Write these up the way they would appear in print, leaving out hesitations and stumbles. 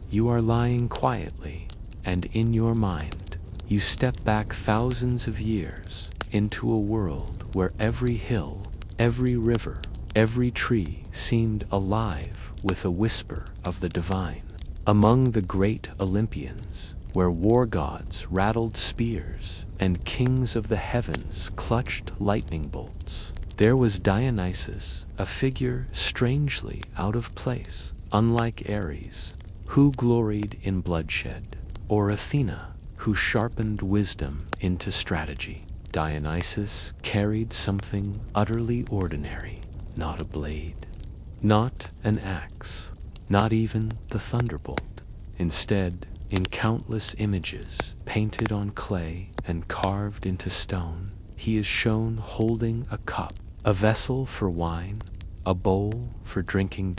you are lying quietly, and in your mind, you step back thousands of years into a world where every hill, every river, every tree seemed alive with a whisper of the divine. Among the great Olympians, where war gods rattled spears and kings of the heavens clutched lightning bolts, there was Dionysus, a figure strangely out of place, unlike Ares, who gloried in bloodshed, or Athena, who sharpened wisdom into strategy. Dionysus carried something utterly ordinary, not a blade, not an axe, not even the thunderbolt. Instead, in countless images, painted on clay and carved into stone, he is shown holding a cup, a vessel for wine, a bowl for drinking.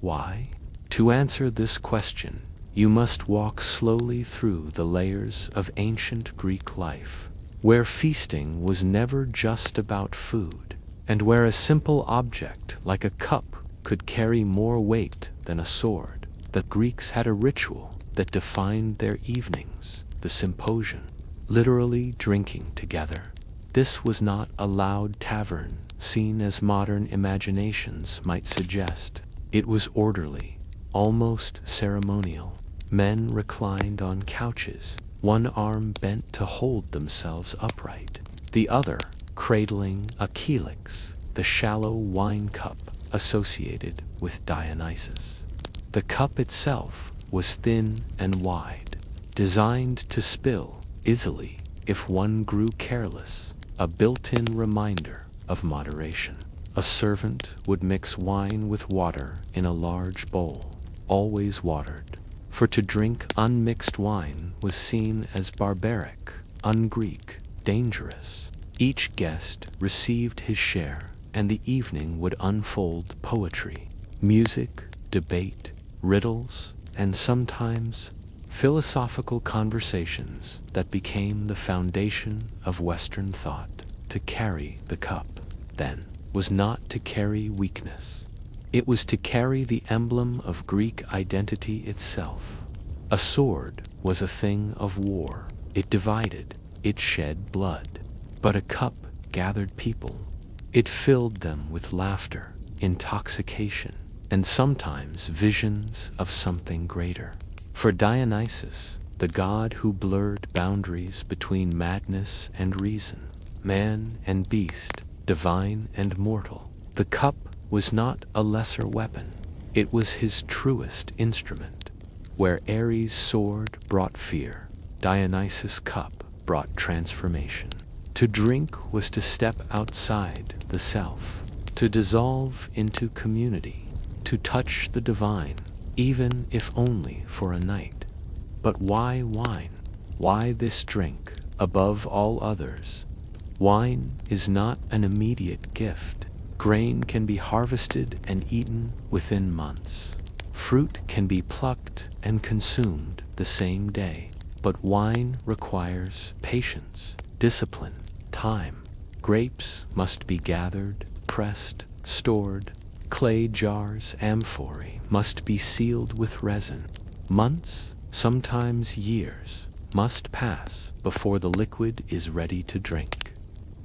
Why? To answer this question, you must walk slowly through the layers of ancient Greek life, where feasting was never just about food, and where a simple object like a cup could carry more weight than a sword. The Greeks had a ritual that defined their evenings, the symposium, literally drinking together. This was not a loud tavern scene as modern imaginations might suggest. It was orderly, almost ceremonial. Men reclined on couches, one arm bent to hold themselves upright, the other cradling a calyx, the shallow wine cup associated with Dionysus. The cup itself was thin and wide, designed to spill easily if one grew careless, a built-in reminder of moderation. A servant would mix wine with water in a large bowl, always watered, for to drink unmixed wine was seen as barbaric, un-Greek, dangerous. Each guest received his share, and the evening would unfold poetry, music, debate, riddles, and sometimes philosophical conversations that became the foundation of Western thought. To carry the cup, then, was not to carry weakness. It was to carry the emblem of Greek identity itself. A sword was a thing of war. It divided, it shed blood. But a cup gathered people. It filled them with laughter, intoxication, and sometimes visions of something greater. For Dionysus, the god who blurred boundaries between madness and reason, man and beast, divine and mortal, the cup was not a lesser weapon. It was his truest instrument. Where Ares' sword brought fear, Dionysus' cup brought transformation. To drink was to step outside the self, to dissolve into community, to touch the divine, even if only for a night. But why wine? Why this drink above all others? Wine is not an immediate gift. Grain can be harvested and eaten within months. Fruit can be plucked and consumed the same day. But wine requires patience, discipline, time. Grapes must be gathered, pressed, stored. Clay jars, amphorae, must be sealed with resin. Months, sometimes years, must pass before the liquid is ready to drink.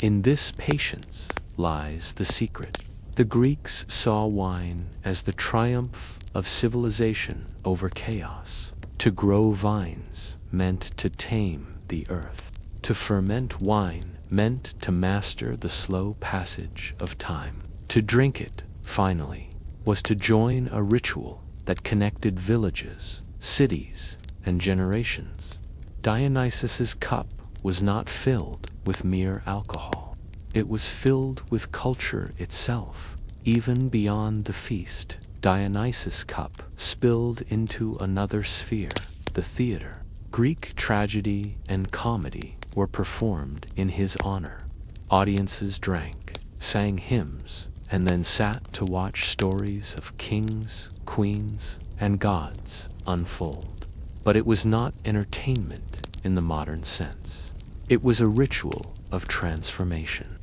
In this patience lies the secret. The Greeks saw wine as the triumph of civilization over chaos. To grow vines meant to tame the earth. To ferment wine meant to master the slow passage of time. To drink it, finally, was to join a ritual that connected villages, cities, and generations. Dionysus's cup was not filled with mere alcohol. It was filled with culture itself. Even beyond the feast, Dionysus' cup spilled into another sphere, the theater. Greek tragedy and comedy were performed in his honor. Audiences drank, sang hymns, and then sat to watch stories of kings, queens, and gods unfold. But it was not entertainment in the modern sense. It was a ritual of transformation.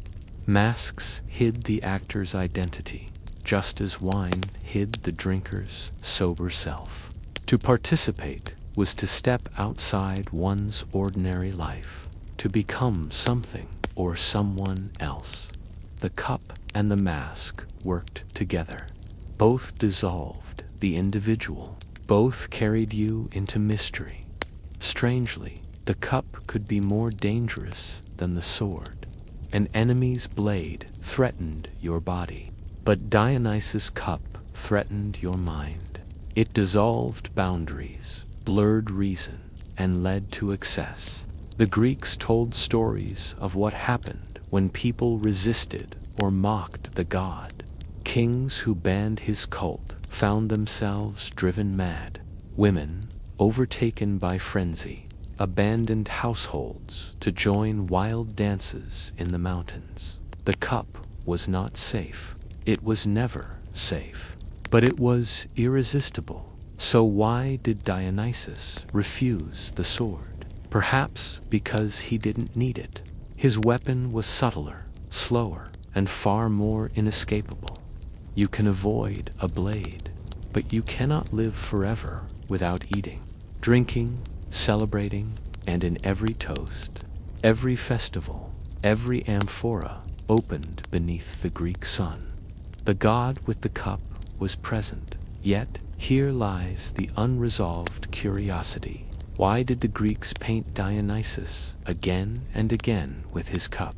Masks hid the actor's identity, just as wine hid the drinker's sober self. To participate was to step outside one's ordinary life, to become something or someone else. The cup and the mask worked together. Both dissolved the individual. Both carried you into mystery. Strangely, the cup could be more dangerous than the sword. An enemy's blade threatened your body, but Dionysus' cup threatened your mind. It dissolved boundaries, blurred reason, and led to excess. The Greeks told stories of what happened when people resisted or mocked the god. Kings who banned his cult found themselves driven mad. Women, overtaken by frenzy, abandoned households to join wild dances in the mountains. The cup was not safe. It was never safe. But it was irresistible. So why did Dionysus refuse the sword? Perhaps because he didn't need it. His weapon was subtler, slower, and far more inescapable. You can avoid a blade, but you cannot live forever without eating, drinking, celebrating, and in every toast, every festival, every amphora opened beneath the Greek sun. The god with the cup was present, yet here lies the unresolved curiosity. Why did the Greeks paint Dionysus again and again with his cup,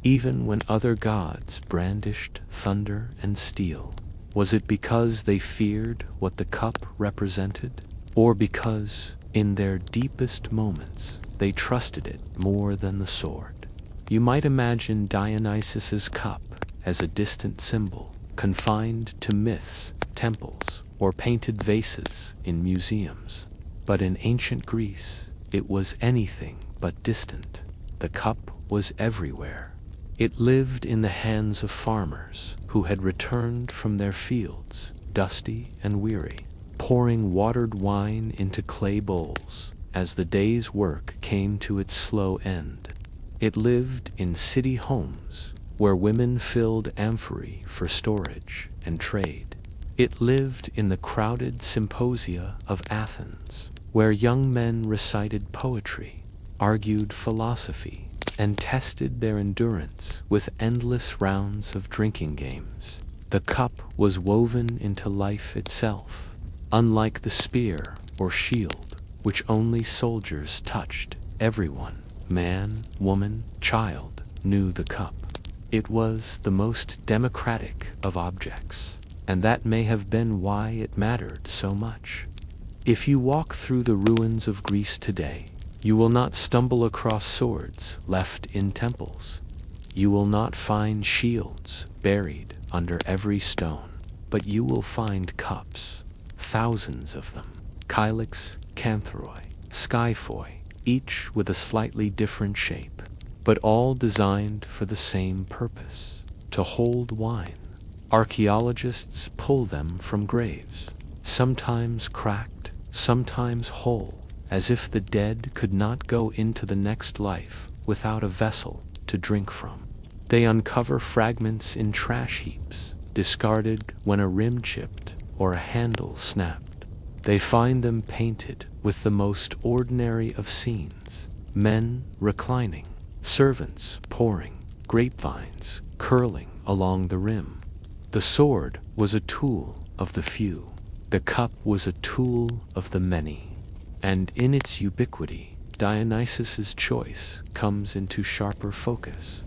even when other gods brandished thunder and steel? Was it because they feared what the cup represented, or because, in their deepest moments, they trusted it more than the sword? You might imagine Dionysus's cup as a distant symbol, confined to myths, temples, or painted vases in museums. But in ancient Greece, it was anything but distant. The cup was everywhere. It lived in the hands of farmers who had returned from their fields, dusty and weary, pouring watered wine into clay bowls as the day's work came to its slow end. It lived in city homes where women filled amphorae for storage and trade. It lived in the crowded symposia of Athens, where young men recited poetry, argued philosophy, and tested their endurance with endless rounds of drinking games. The cup was woven into life itself, unlike the spear or shield, which only soldiers touched. Everyone, man, woman, child, knew the cup. It was the most democratic of objects, and that may have been why it mattered so much. If you walk through the ruins of Greece today, you will not stumble across swords left in temples. You will not find shields buried under every stone, but you will find cups, thousands of them, kylix, cantharoi, skyphoi, each with a slightly different shape, but all designed for the same purpose, to hold wine. Archaeologists pull them from graves, sometimes cracked, sometimes whole, as if the dead could not go into the next life without a vessel to drink from. They uncover fragments in trash heaps, discarded when a rim chipped or a handle snapped. They find them painted with the most ordinary of scenes: men reclining, servants pouring, grapevines curling along the rim. The sword was a tool of the few. The cup was a tool of the many. And in its ubiquity, Dionysus's choice comes into sharper focus.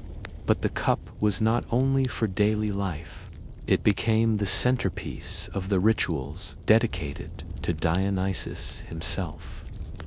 But the cup was not only for daily life. It became the centerpiece of the rituals dedicated to Dionysus himself.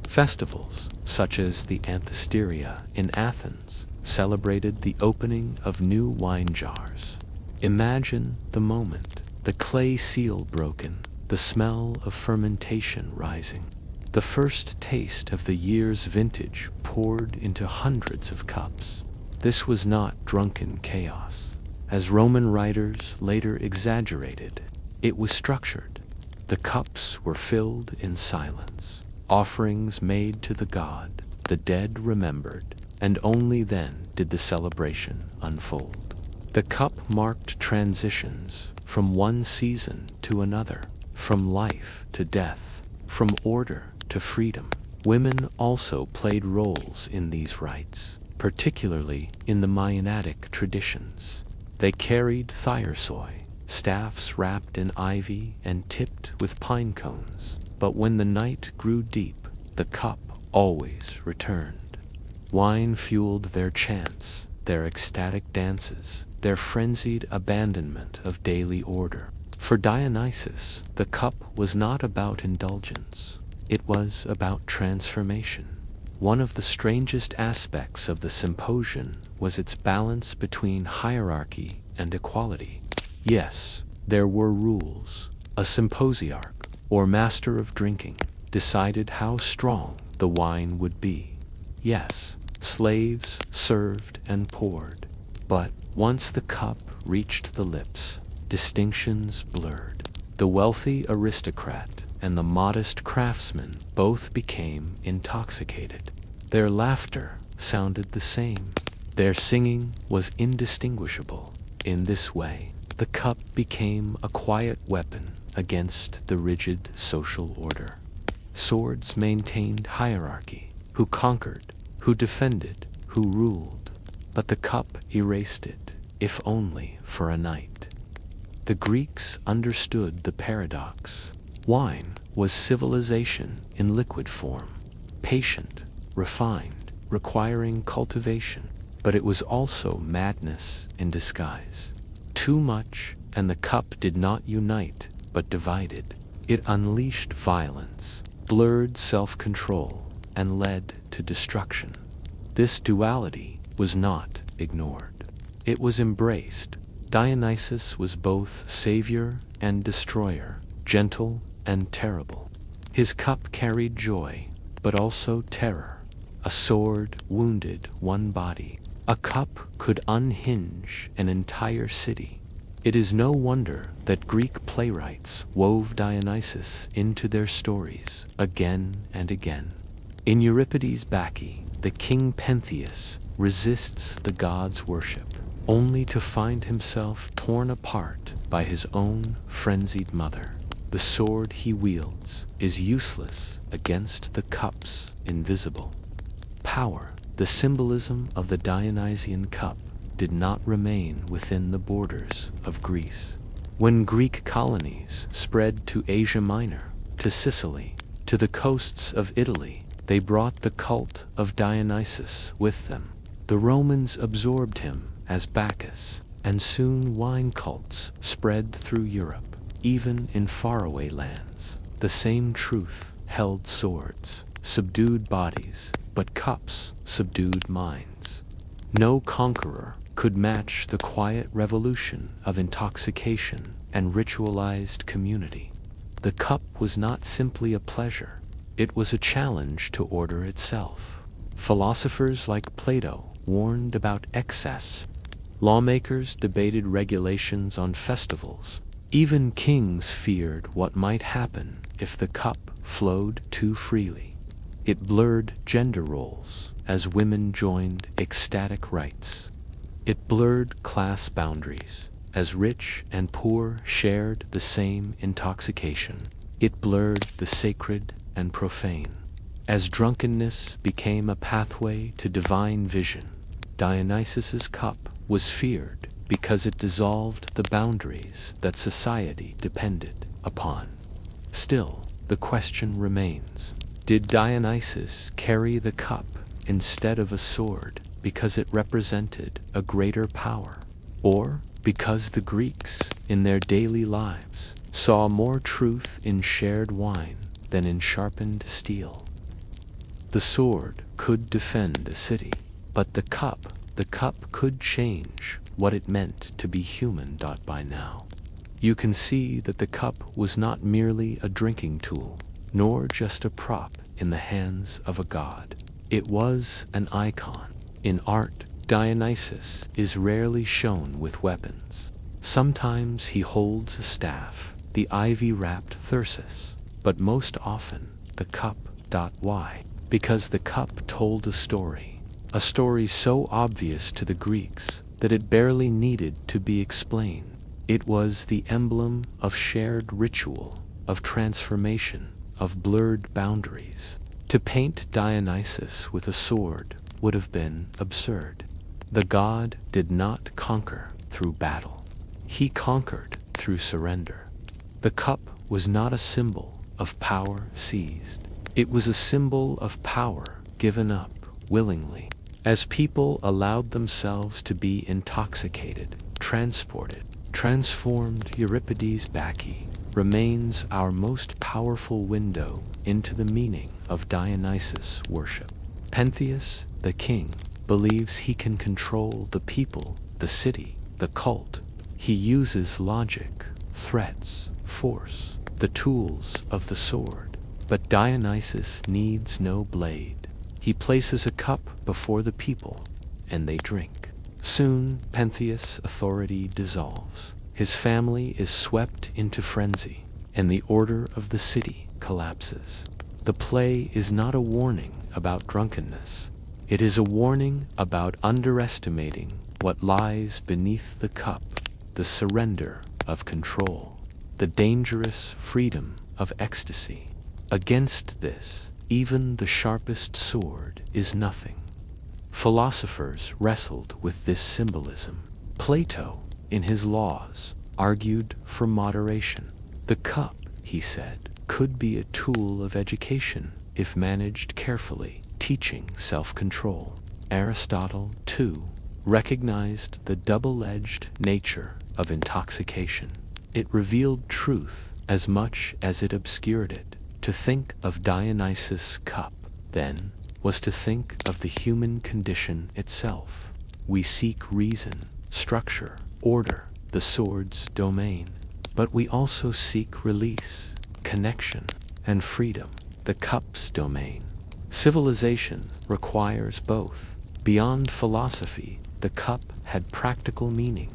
Festivals, such as the Anthesteria in Athens, celebrated the opening of new wine jars. Imagine the moment, the clay seal broken, the smell of fermentation rising, the first taste of the year's vintage poured into hundreds of cups. This was not drunken chaos. As Roman writers later exaggerated, it was structured. The cups were filled in silence, offerings made to the god, the dead remembered, and only then did the celebration unfold. The cup marked transitions from one season to another, from life to death. From order to freedom, women also played roles in these rites, particularly in the Mayanadic traditions. They carried thyrsoy, staffs wrapped in ivy and tipped with pine cones. But when the night grew deep, the cup always returned. Wine fueled their chants, their ecstatic dances, their frenzied abandonment of daily order. For Dionysus, the cup was not about indulgence. It was about transformation. One of the strangest aspects of the symposium was its balance between hierarchy and equality. Yes, there were rules. A symposiarch, or master of drinking, decided how strong the wine would be. Yes, slaves served and poured. But once the cup reached the lips, distinctions blurred. The wealthy aristocrat and the modest craftsman both became intoxicated. Their laughter sounded the same. Their singing was indistinguishable. In this way, the cup became a quiet weapon against the rigid social order. Swords maintained hierarchy: who conquered, who defended, who ruled. But the cup erased it, if only for a night. The Greeks understood the paradox. Wine was civilization in liquid form, patient, refined, requiring cultivation, but it was also madness in disguise. Too much, and the cup did not unite, but divided. It unleashed violence, blurred self-control, and led to destruction. This duality was not ignored. It was embraced. Dionysus was both savior and destroyer, gentle and terrible. His cup carried joy, but also terror. A sword wounded one body. A cup could unhinge an entire city. It is no wonder that Greek playwrights wove Dionysus into their stories again and again. In Euripides' Bacchae, the king Pentheus resists the god's worship, only to find himself torn apart by his own frenzied mother. The sword he wields is useless against the cup's invisible power. The symbolism of the Dionysian cup did not remain within the borders of Greece. When Greek colonies spread to Asia Minor, to Sicily, to the coasts of Italy, they brought the cult of Dionysus with them. The Romans absorbed him as Bacchus, and soon wine cults spread through Europe. Even in faraway lands, the same truth held: swords subdued bodies, but cups subdued minds. No conqueror could match the quiet revolution of intoxication and ritualized community. The cup was not simply a pleasure, it was a challenge to order itself. Philosophers like Plato warned about excess. Lawmakers debated regulations on festivals. Even kings feared what might happen if the cup flowed too freely. It blurred gender roles as women joined ecstatic rites. It blurred class boundaries as rich and poor shared the same intoxication. It blurred the sacred and profane. As drunkenness became a pathway to divine vision, Dionysus's cup was feared because it dissolved the boundaries that society depended upon. Still, the question remains: did Dionysus carry the cup instead of a sword because it represented a greater power, or because the Greeks, in their daily lives, saw more truth in shared wine than in sharpened steel? The sword could defend a city, but the cup could change what it meant to be human. By now, you can see that the cup was not merely a drinking tool, nor just a prop in the hands of a god. It was an icon. In art, Dionysus is rarely shown with weapons. Sometimes he holds a staff, the ivy-wrapped thyrsus, but most often the cup. Why? Because the cup told a story so obvious to the Greeks that it barely needed to be explained. It was the emblem of shared ritual, of transformation, of blurred boundaries. To paint Dionysus with a sword would have been absurd. The god did not conquer through battle. He conquered through surrender. The cup was not a symbol of power seized. It was a symbol of power given up willingly. As people allowed themselves to be intoxicated, transported, transformed, Euripides' Bacchae remains our most powerful window into the meaning of Dionysus worship. Pentheus, the king, believes he can control the people, the city, the cult. He uses logic, threats, force, the tools of the sword. But Dionysus needs no blade. He places a cup before the people, and they drink. Soon, Pentheus' authority dissolves. His family is swept into frenzy, and the order of the city collapses. The play is not a warning about drunkenness. It is a warning about underestimating what lies beneath the cup, the surrender of control, the dangerous freedom of ecstasy. Against this, even the sharpest sword is nothing. Philosophers wrestled with this symbolism. Plato, in his Laws, argued for moderation. The cup, he said, could be a tool of education if managed carefully, teaching self-control. Aristotle, too, recognized the double-edged nature of intoxication. It revealed truth as much as it obscured it. To think of Dionysus' cup, then, was to think of the human condition itself. We seek reason, structure, order, the sword's domain. But we also seek release, connection, and freedom, the cup's domain. Civilization requires both. Beyond philosophy, the cup had practical meaning.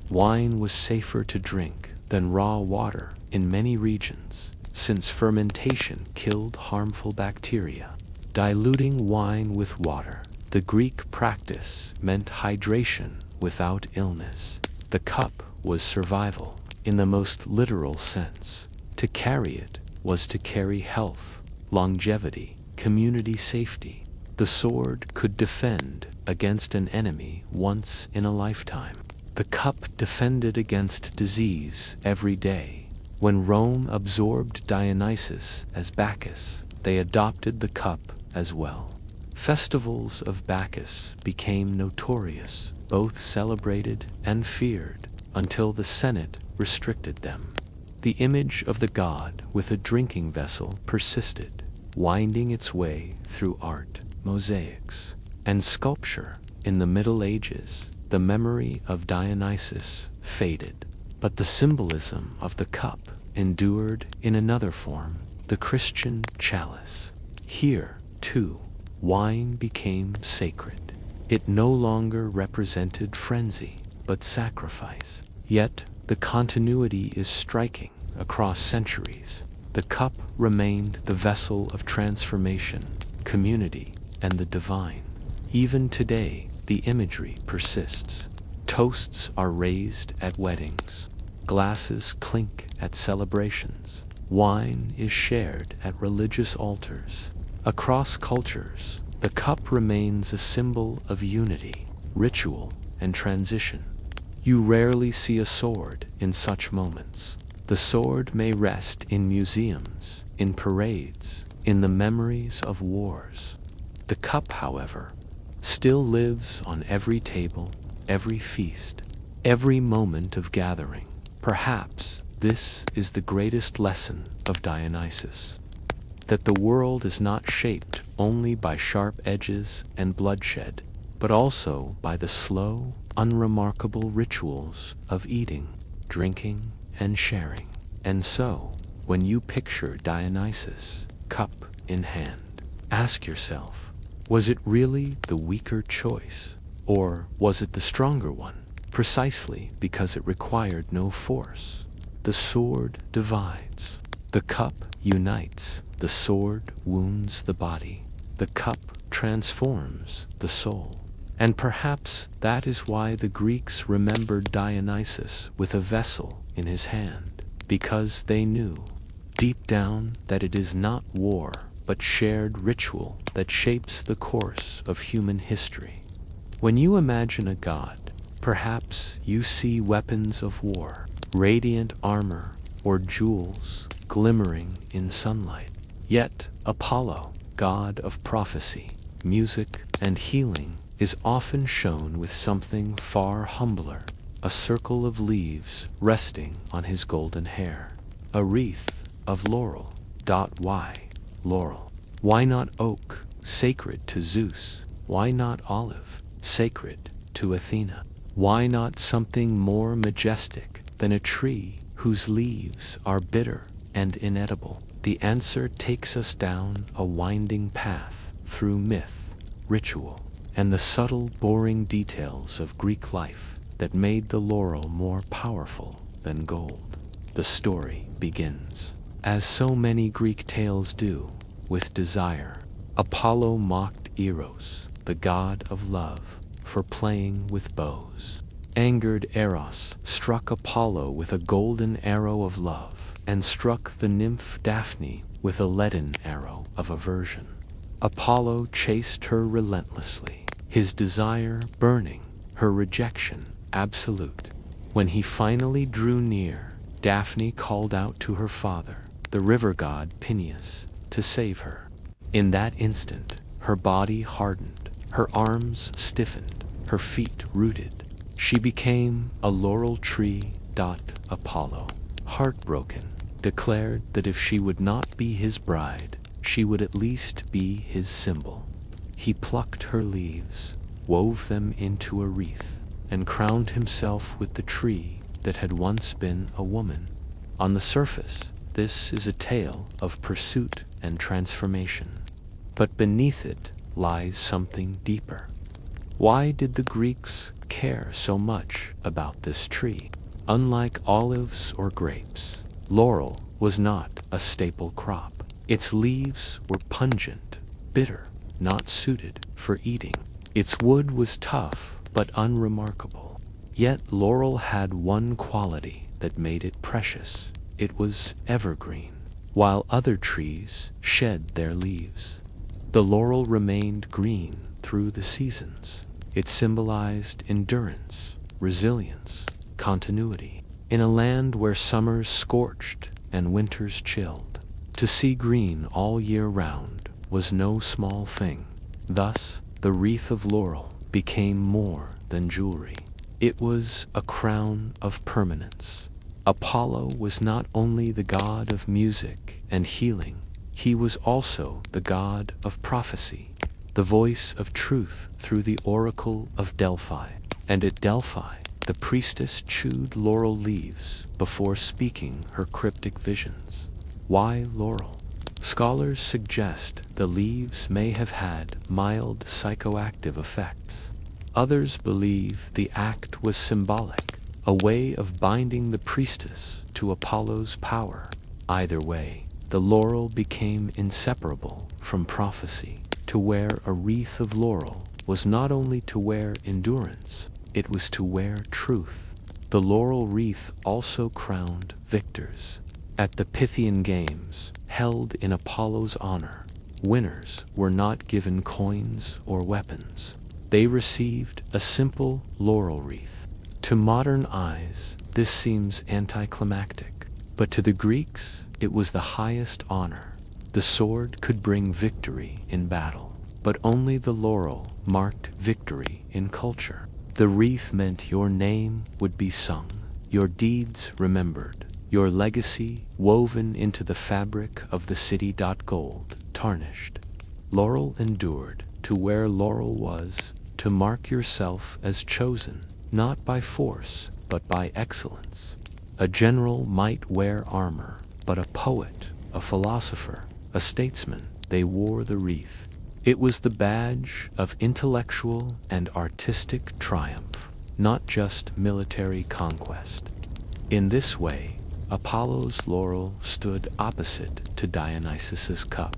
Wine was safer to drink than raw water in many regions, since fermentation killed harmful bacteria. Diluting wine with water, the Greek practice meant hydration without illness. The cup was survival in the most literal sense. To carry it was to carry health, longevity, community safety. The sword could defend against an enemy once in a lifetime. The cup defended against disease every day. When Rome absorbed Dionysus as Bacchus, they adopted the cup as well. Festivals of Bacchus became notorious, both celebrated and feared, until the Senate restricted them. The image of the god with a drinking vessel persisted, winding its way through art, mosaics, and sculpture. In the Middle Ages, the memory of Dionysus faded, but the symbolism of the cup endured in another form, the Christian chalice. Here, too, wine became sacred. It no longer represented frenzy, but sacrifice. Yet, the continuity is striking across centuries. The cup remained the vessel of transformation, community, and the divine. Even today, the imagery persists. Toasts are raised at weddings. Glasses clink at celebrations. Wine is shared at religious altars. Across cultures, the cup remains a symbol of unity, ritual, and transition. You rarely see a sword in such moments. The sword may rest in museums, in parades, in the memories of wars. The cup, however, still lives on every table, every feast, every moment of gathering. Perhaps this is the greatest lesson of Dionysus, that the world is not shaped only by sharp edges and bloodshed, but also by the slow, unremarkable rituals of eating, drinking, and sharing. And so, when you picture Dionysus, cup in hand, ask yourself, was it really the weaker choice, or was it the stronger one, precisely because it required no force? The sword divides. The cup unites. The sword wounds the body. The cup transforms the soul. And perhaps that is why the Greeks remembered Dionysus with a vessel in his hand, because they knew deep down that it is not war, but shared ritual that shapes the course of human history. When you imagine a god, perhaps you see weapons of war, radiant armor, or jewels glimmering in sunlight. Yet Apollo, god of prophecy, music, and healing, is often shown with something far humbler, a circle of leaves resting on his golden hair, a wreath of laurel. Why laurel? Why not oak, sacred to Zeus? Why not olive, sacred to Athena? Why not something more majestic than a tree whose leaves are bitter and inedible? The answer takes us down a winding path through myth, ritual, and the subtle, boring details of Greek life that made the laurel more powerful than gold. The story begins, as so many Greek tales do, with desire. Apollo mocked Eros, the god of love, for playing with bows. Angered Eros struck Apollo with a golden arrow of love, and struck the nymph Daphne with a leaden arrow of aversion. Apollo chased her relentlessly, his desire burning, her rejection absolute. When he finally drew near, Daphne called out to her father, the river god Peneus, to save her. In that instant, her body hardened, her arms stiffened, her feet rooted. She became a laurel tree. Apollo, heartbroken, declared that if she would not be his bride, she would at least be his symbol. He plucked her leaves, wove them into a wreath, and crowned himself with the tree that had once been a woman. On the surface, this is a tale of pursuit and transformation. But beneath it lies something deeper. Why did the Greeks care so much about this tree? Unlike olives or grapes, laurel was not a staple crop. Its leaves were pungent, bitter, not suited for eating. Its wood was tough but unremarkable. Yet laurel had one quality that made it precious. It was evergreen, while other trees shed their leaves. The laurel remained green through the seasons. It symbolized endurance, resilience, continuity. In a land where summers scorched and winters chilled, to see green all year round was no small thing. Thus, the wreath of laurel became more than jewelry. It was a crown of permanence. Apollo was not only the god of music and healing, he was also the god of prophecy, the voice of truth through the oracle of Delphi. And at Delphi, the priestess chewed laurel leaves before speaking her cryptic visions. Why laurel? Scholars suggest the leaves may have had mild psychoactive effects. Others believe the act was symbolic, a way of binding the priestess to Apollo's power. Either way, the laurel became inseparable from prophecy. To wear a wreath of laurel was not only to wear endurance, it was to wear truth. The laurel wreath also crowned victors. At the Pythian Games, held in Apollo's honor, winners were not given coins or weapons. They received a simple laurel wreath. To modern eyes, this seems anticlimactic, but to the Greeks, it was the highest honor. The sword could bring victory in battle, but only the laurel marked victory in culture. The wreath meant your name would be sung, your deeds remembered, your legacy woven into the fabric of the city. Gold tarnished. Laurel endured. To wear laurel was to mark yourself as chosen, not by force, but by excellence. A general might wear armor, but a poet, a philosopher, a statesman, they wore the wreath. It was the badge of intellectual and artistic triumph, not just military conquest. In this way, Apollo's laurel stood opposite to Dionysus's cup.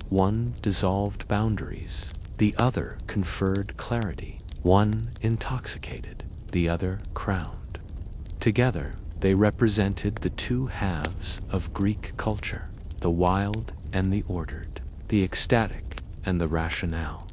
One dissolved boundaries, the other conferred clarity. One intoxicated, the other crowned. Together, they represented the two halves of Greek culture, the wild and the ordered, the ecstatic and the rationale.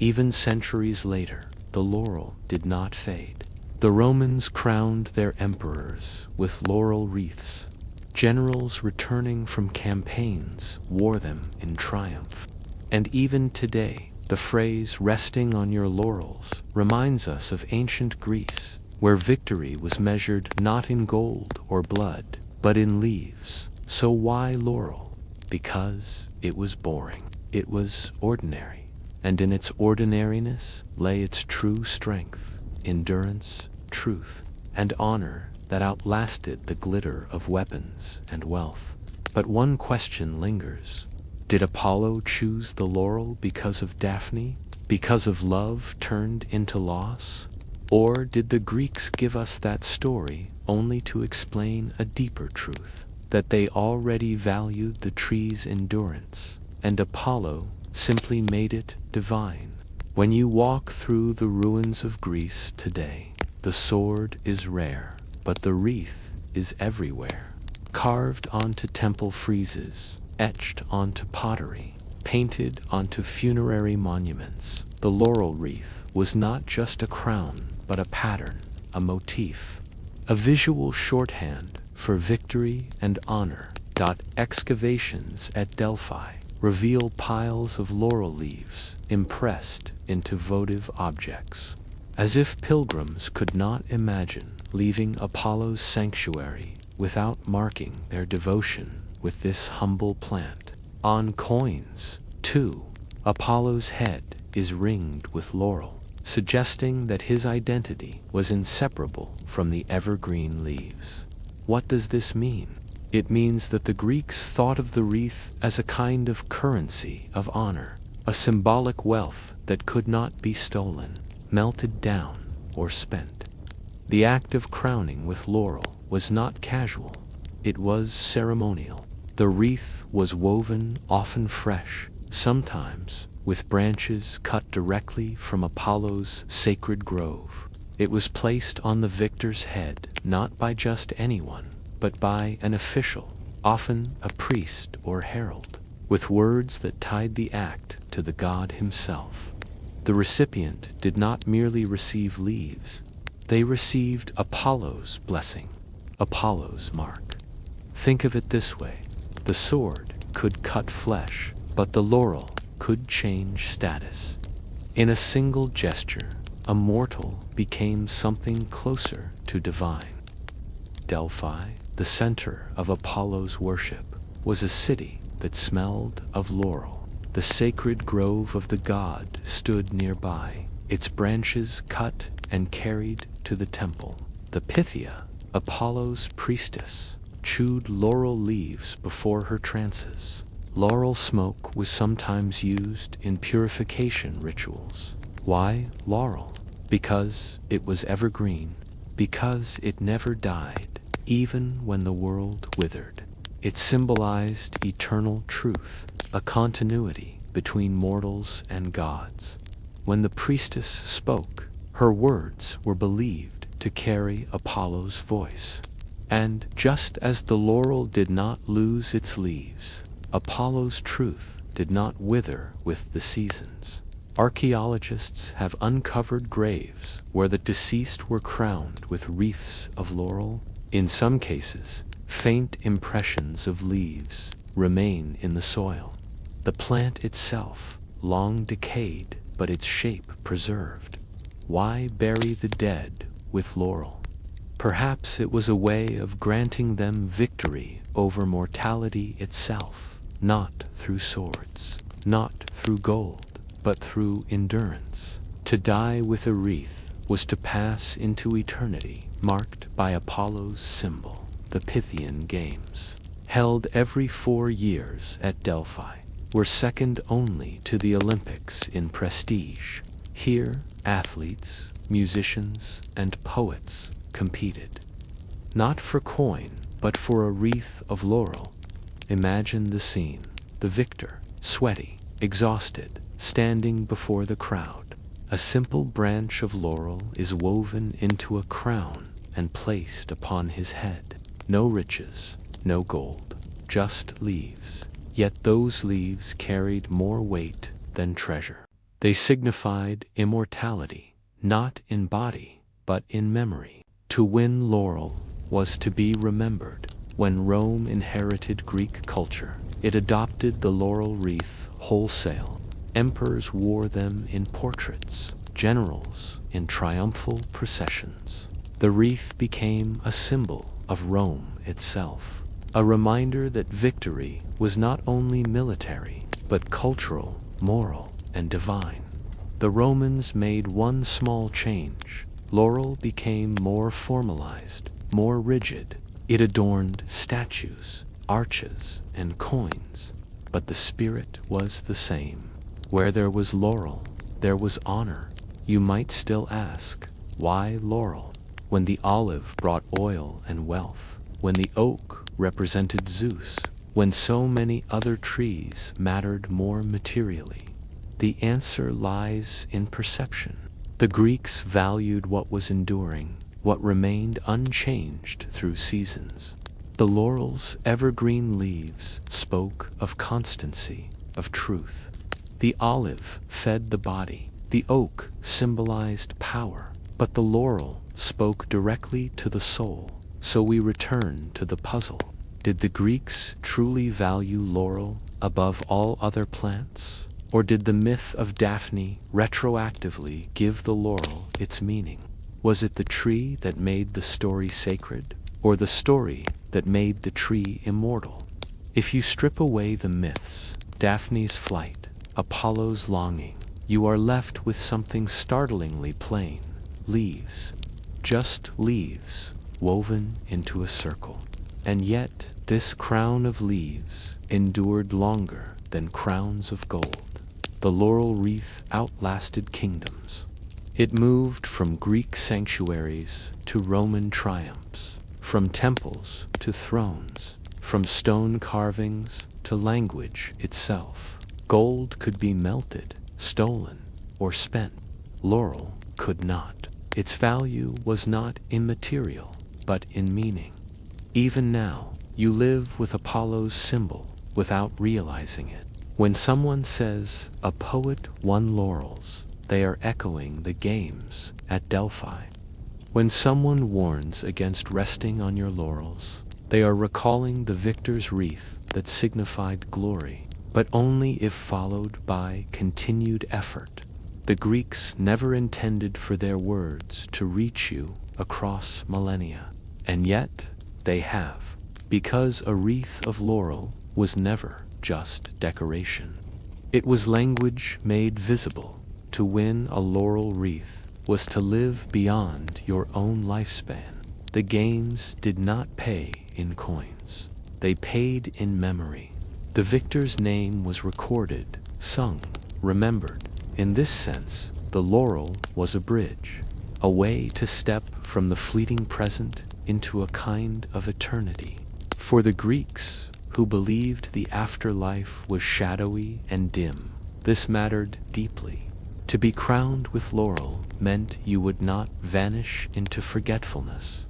Even centuries later, the laurel did not fade. The Romans crowned their emperors with laurel wreaths. Generals returning from campaigns wore them in triumph. And even today, the phrase "resting on your laurels" reminds us of ancient Greece, where victory was measured not in gold or blood, but in leaves. So why laurel? Because it was boring. It was ordinary. And in its ordinariness lay its true strength, endurance, truth, and honor that outlasted the glitter of weapons and wealth. But one question lingers. Did Apollo choose the laurel because of Daphne, because of love turned into loss? Or did the Greeks give us that story only to explain a deeper truth, that they already valued the tree's endurance, and Apollo simply made it divine? When you walk through the ruins of Greece today, the sword is rare, but the wreath is everywhere. Carved onto temple friezes, etched onto pottery, painted onto funerary monuments, the laurel wreath was not just a crown, but a pattern, a motif, a visual shorthand for victory and honor. Excavations at Delphi reveal piles of laurel leaves impressed into votive objects, as if pilgrims could not imagine leaving Apollo's sanctuary without marking their devotion with this humble plant. On coins, too, Apollo's head is ringed with laurel, suggesting that his identity was inseparable from the evergreen leaves. What does this mean? It means that the Greeks thought of the wreath as a kind of currency of honor, a symbolic wealth that could not be stolen, melted down, or spent. The act of crowning with laurel was not casual, it was ceremonial. The wreath was woven, often fresh, sometimes with branches cut directly from Apollo's sacred grove. It was placed on the victor's head, not by just anyone, but by an official, often a priest or herald, with words that tied the act to the god himself. The recipient did not merely receive leaves, they received Apollo's blessing, Apollo's mark. Think of it this way. The sword could cut flesh, but the laurel could change status. In a single gesture, a mortal became something closer to divine. Delphi, the center of Apollo's worship, was a city that smelled of laurel. The sacred grove of the god stood nearby, its branches cut and carried to the temple. The Pythia, Apollo's priestess, chewed laurel leaves before her trances. Laurel smoke was sometimes used in purification rituals. Why laurel? Because it was evergreen, because it never died, even when the world withered. It symbolized eternal truth, a continuity between mortals and gods. When the priestess spoke, her words were believed to carry Apollo's voice. And just as the laurel did not lose its leaves, Apollo's truth did not wither with the seasons. Archaeologists have uncovered graves where the deceased were crowned with wreaths of laurel. In some cases, faint impressions of leaves remain in the soil. The plant itself, long decayed, but its shape preserved. Why bury the dead with laurel? Perhaps it was a way of granting them victory over mortality itself, not through swords, not through gold, but through endurance. To die with a wreath was to pass into eternity, marked by Apollo's symbol. The Pythian Games, held every 4 years at Delphi, were second only to the Olympics in prestige. Here, athletes, musicians, and poets competed, not for coin, but for a wreath of laurel. Imagine the scene, the victor, sweaty, exhausted, standing before the crowd. A simple branch of laurel is woven into a crown and placed upon his head. no riches, no gold, just leaves. Yet those leaves carried more weight than treasure. They signified immortality, not in body, but in memory. To win laurel was to be remembered. When Rome inherited Greek culture, it adopted the laurel wreath wholesale. Emperors wore them in portraits, generals in triumphal processions. The wreath became a symbol of Rome itself, a reminder that victory was not only military, but cultural, moral, and divine. The Romans made one small change. Laurel became more formalized, more rigid. It adorned statues, arches, and coins, but the spirit was the same. Where there was laurel, there was honor. You might still ask, why laurel? When the olive brought oil and wealth, when the oak represented Zeus, when so many other trees mattered more materially. The answer lies in perception. The Greeks valued what was enduring, what remained unchanged through seasons. The laurel's evergreen leaves spoke of constancy, of truth. The olive fed the body, the oak symbolized power, but the laurel spoke directly to the soul. So we return to the puzzle. Did the Greeks truly value laurel above all other plants? Or did the myth of Daphne retroactively give the laurel its meaning? Was it the tree that made the story sacred, or the story that made the tree immortal? If you strip away the myths, Daphne's flight, Apollo's longing, you are left with something startlingly plain: leaves. Just leaves, woven into a circle. And yet, this crown of leaves endured longer than crowns of gold. The laurel wreath outlasted kingdoms. It moved from Greek sanctuaries to Roman triumphs, from temples to thrones, from stone carvings to language itself. Gold could be melted, stolen, or spent. Laurel could not. Its value was not in material, but in meaning. Even now, you live with Apollo's symbol without realizing it. When someone says, "A poet won laurels," they are echoing the games at Delphi. When someone warns against resting on your laurels, they are recalling the victor's wreath that signified glory, but only if followed by continued effort. The Greeks never intended for their words to reach you across millennia, and yet they have, because a wreath of laurel was never just decoration. It was language made visible. To win a laurel wreath was to live beyond your own lifespan. The games did not pay in coins. They paid in memory. The victor's name was recorded, sung, remembered. In this sense, the laurel was a bridge, a way to step from the fleeting present into a kind of eternity. For the Greeks, who believed the afterlife was shadowy and dim, this mattered deeply. To be crowned with laurel meant you would not vanish into forgetfulness.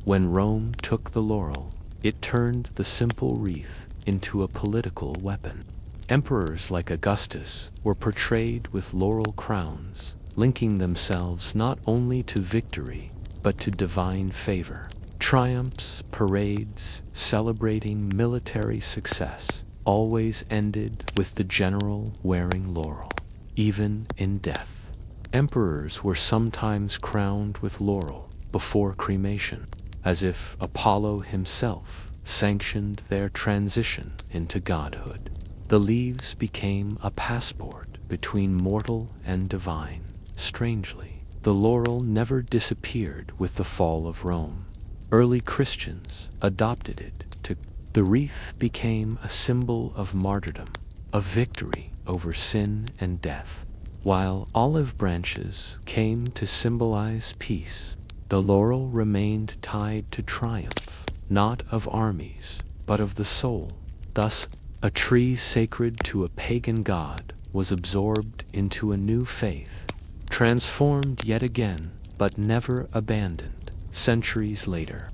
When Rome took the laurel, it turned the simple wreath into a political weapon. Emperors like Augustus were portrayed with laurel crowns, linking themselves not only to victory, but to divine favor. Triumphs, parades, celebrating military success always ended with the general wearing laurel. Even in death, emperors were sometimes crowned with laurel before cremation, as if Apollo himself sanctioned their transition into godhood. The leaves became a passport between mortal and divine. Strangely, the laurel never disappeared with the fall of Rome. Early Christians adopted it to. The wreath became a symbol of martyrdom, of victory over sin and death. While olive branches came to symbolize peace, the laurel remained tied to triumph, not of armies, but of the soul. Thus, a tree sacred to a pagan god was absorbed into a new faith, transformed yet again, but never abandoned. Centuries later,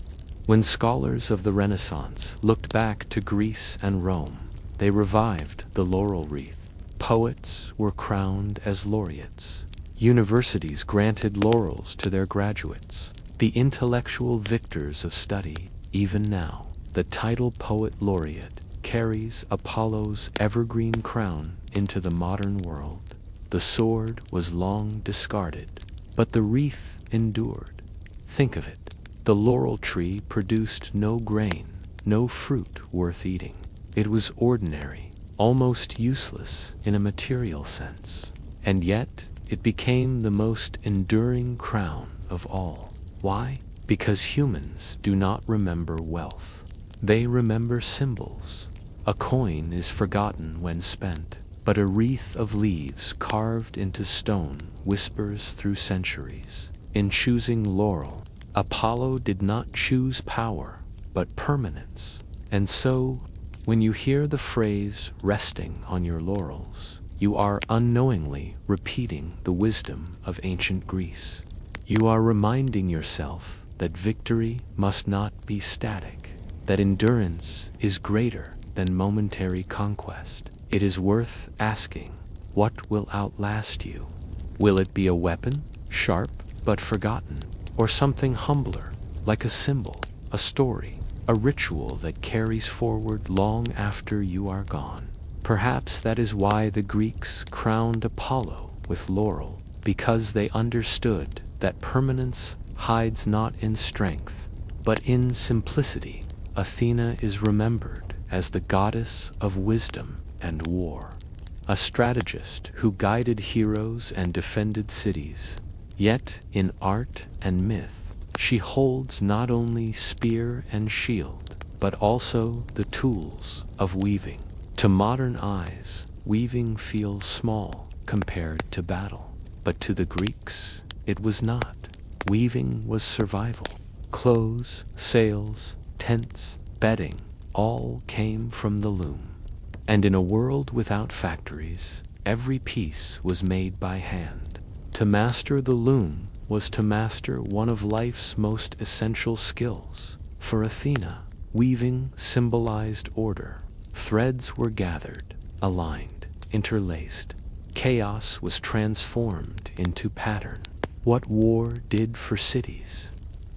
When scholars of the Renaissance looked back to Greece and Rome, they revived the laurel wreath. Poets were crowned as laureates. Universities granted laurels to their graduates, the intellectual victors of study. Even now, the title poet laureate carries Apollo's evergreen crown into the modern world. The sword was long discarded, but the wreath endured. Think of it. The laurel tree produced no grain, no fruit worth eating. It was ordinary, almost useless in a material sense. And yet, it became the most enduring crown of all. Why? Because humans do not remember wealth. They remember symbols. A coin is forgotten when spent, but a wreath of leaves carved into stone whispers through centuries. In choosing laurel, Apollo did not choose power, but permanence. And so, when you hear the phrase resting on your laurels, you are unknowingly repeating the wisdom of ancient Greece. You are reminding yourself that victory must not be static, that endurance is greater than momentary conquest. It is worth asking, what will outlast you? Will it be a weapon, sharp but forgotten, or something humbler, like a symbol, a story, a ritual that carries forward long after you are gone? Perhaps that is why the Greeks crowned Apollo with laurel, because they understood that permanence hides not in strength, but in simplicity. Athena is remembered as the goddess of wisdom and war, a strategist who guided heroes and defended cities. Yet, in art and myth, she holds not only spear and shield, but also the tools of weaving. To modern eyes, weaving feels small compared to battle, but to the Greeks, it was not. Weaving was survival. Clothes, sails, tents, bedding, all came from the loom. And in a world without factories, every piece was made by hand. To master the loom was to master one of life's most essential skills. For Athena, weaving symbolized order. Threads were gathered, aligned, interlaced. Chaos was transformed into pattern. What war did for cities,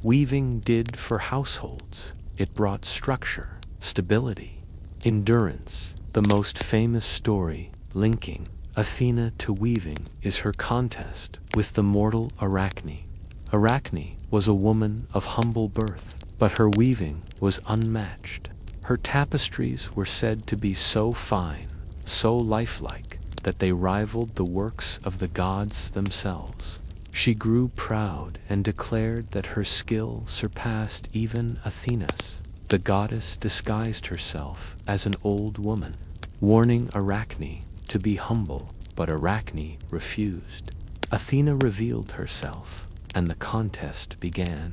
weaving did for households. It brought structure, stability, endurance. The most famous story linking Athena to weaving is her contest with the mortal Arachne. Arachne was a woman of humble birth, but her weaving was unmatched. Her tapestries were said to be so fine, so lifelike, that they rivaled the works of the gods themselves. She grew proud and declared that her skill surpassed even Athena's. The goddess disguised herself as an old woman, warning Arachne to be humble, but Arachne refused. Athena revealed herself, and the contest began.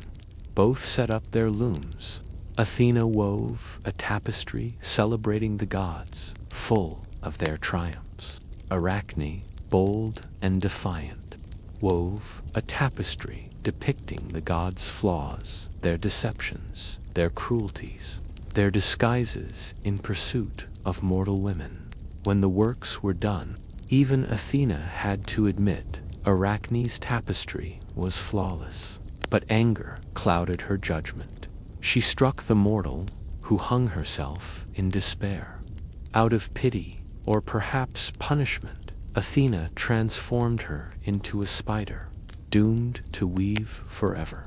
Both set up their looms. Athena wove a tapestry celebrating the gods, full of their triumphs. Arachne, bold and defiant, wove a tapestry depicting the gods' flaws, their deceptions, their cruelties, their disguises in pursuit of mortal women. When the works were done, even Athena had to admit Arachne's tapestry was flawless. But anger clouded her judgment. She struck the mortal who hung herself in despair. Out of pity, or perhaps punishment, Athena transformed her into a spider, doomed to weave forever.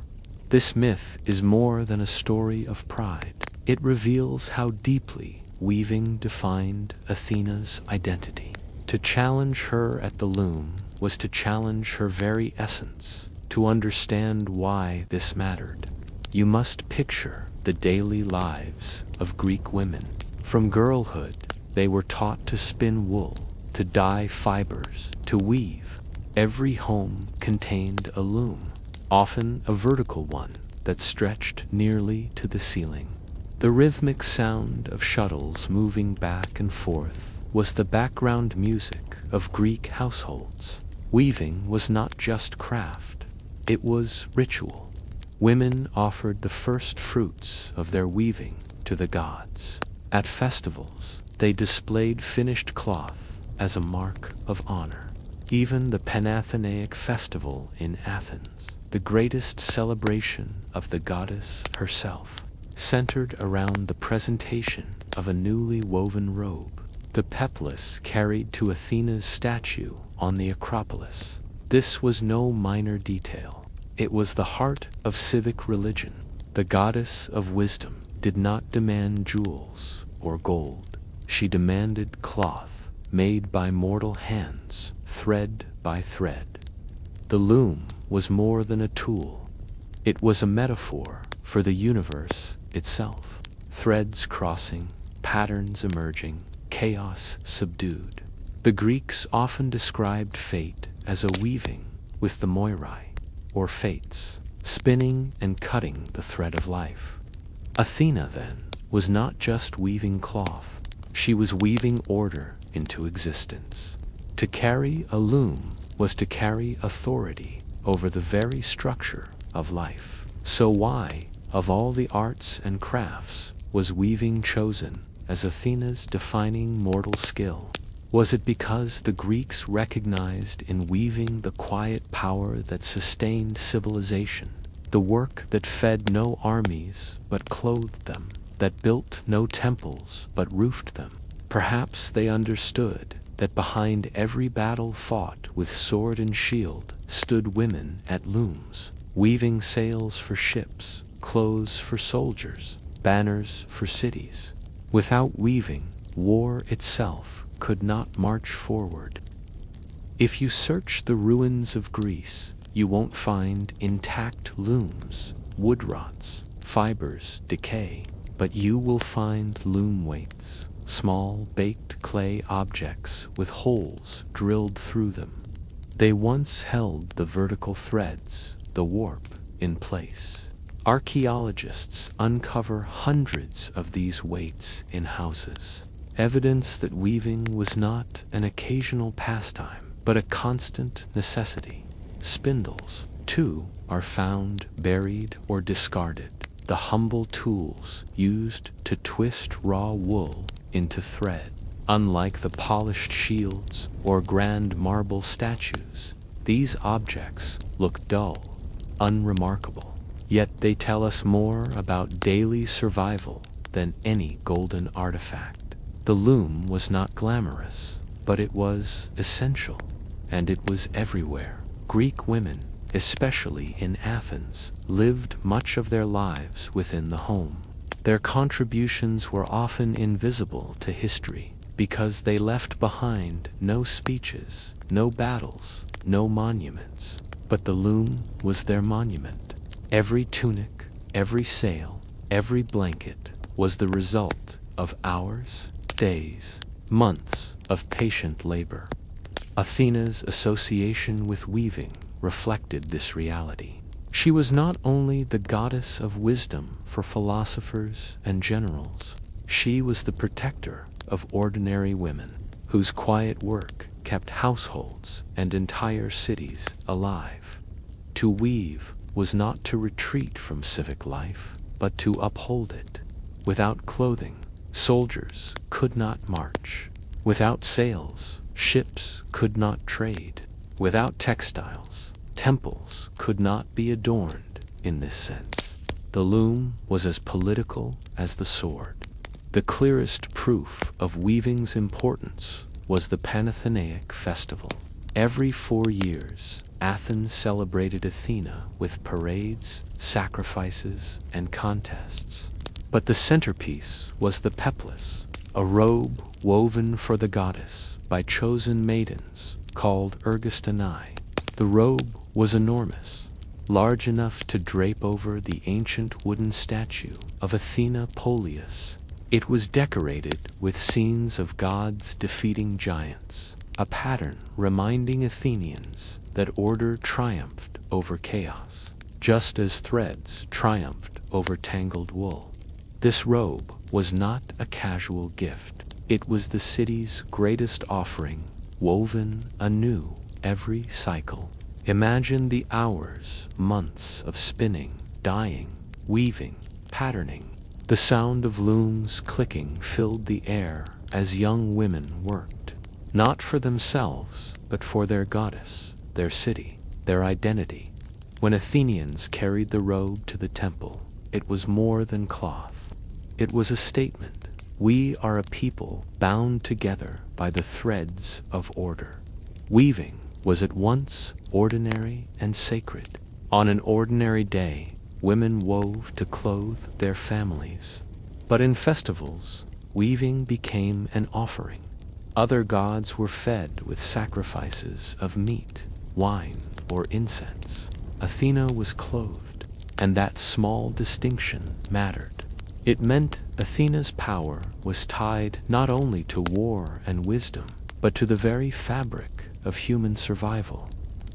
This myth is more than a story of pride. It reveals how deeply weaving defined Athena's identity. To challenge her at the loom was to challenge her very essence. To understand why this mattered, you must picture the daily lives of Greek women. From girlhood, they were taught to spin wool, to dye fibers, to weave. Every home contained a loom, often a vertical one that stretched nearly to the ceiling. The rhythmic sound of shuttles moving back and forth was the background music of Greek households. Weaving was not just craft, it was ritual. Women offered the first fruits of their weaving to the gods. At festivals, they displayed finished cloth as a mark of honor. Even the Panathenaic festival in Athens, the greatest celebration of the goddess herself, centered around the presentation of a newly woven robe, the peplus carried to Athena's statue on the Acropolis. This was no minor detail. It was the heart of civic religion. The goddess of wisdom did not demand jewels or gold. She demanded cloth made by mortal hands, thread by thread. The loom was more than a tool. It was a metaphor for the universe itself. Threads crossing, patterns emerging, chaos subdued. The Greeks often described fate as a weaving with the moirai, or fates, spinning and cutting the thread of life. Athena, then, was not just weaving cloth. She was weaving order into existence. To carry a loom was to carry authority over the very structure of life. So why, of all the arts and crafts, was weaving chosen as Athena's defining mortal skill? Was it because the Greeks recognized in weaving the quiet power that sustained civilization, the work that fed no armies but clothed them, that built no temples but roofed them? Perhaps they understood that behind every battle fought with sword and shield stood women at looms, weaving sails for ships, clothes for soldiers, banners for cities. Without weaving, war itself could not march forward. If you search the ruins of Greece, you won't find intact looms, wood rots, fibers decay, but you will find loom weights, small baked clay objects with holes drilled through them. They once held the vertical threads, the warp, in place. Archaeologists uncover hundreds of these weights in houses, evidence that weaving was not an occasional pastime, but a constant necessity. Spindles, too, are found buried or discarded, the humble tools used to twist raw wool into thread. Unlike the polished shields or grand marble statues, these objects look dull, unremarkable. Yet they tell us more about daily survival than any golden artifact. The loom was not glamorous, but it was essential, and it was everywhere. Greek women, especially in Athens, lived much of their lives within the home. Their contributions were often invisible to history because they left behind no speeches, no battles, no monuments. But the loom was their monument. Every tunic, every sail, every blanket was the result of hours, days, months of patient labor. Athena's association with weaving reflected this reality. She was not only the goddess of wisdom for philosophers and generals, she was the protector of ordinary women, whose quiet work kept households and entire cities alive. To weave was not to retreat from civic life, but to uphold it. Without clothing, soldiers could not march. Without sails, ships could not trade. Without textiles, temples could not be adorned in this sense. The loom was as political as the sword. The clearest proof of weaving's importance was the Panathenaic festival. Every 4 years, Athens celebrated Athena with parades, sacrifices, and contests. But the centerpiece was the peplus, a robe woven for the goddess by chosen maidens called ergastanae. The robe was enormous, large enough to drape over the ancient wooden statue of Athena Polias. It was decorated with scenes of gods defeating giants, a pattern reminding Athenians that order triumphed over chaos, just as threads triumphed over tangled wool. This robe was not a casual gift. It was the city's greatest offering, woven anew every cycle. Imagine the hours, months of spinning, dyeing, weaving, patterning. The sound of looms clicking filled the air as young women worked, not for themselves, but for their goddess, their city, their identity. When Athenians carried the robe to the temple, it was more than cloth. It was a statement. We are a people bound together by the threads of order. Weaving was at once ordinary and sacred. On an ordinary day, women wove to clothe their families. But in festivals, weaving became an offering. Other gods were fed with sacrifices of meat, wine, or incense. Athena was clothed, and that small distinction mattered. It meant Athena's power was tied not only to war and wisdom, but to the very fabric of human survival.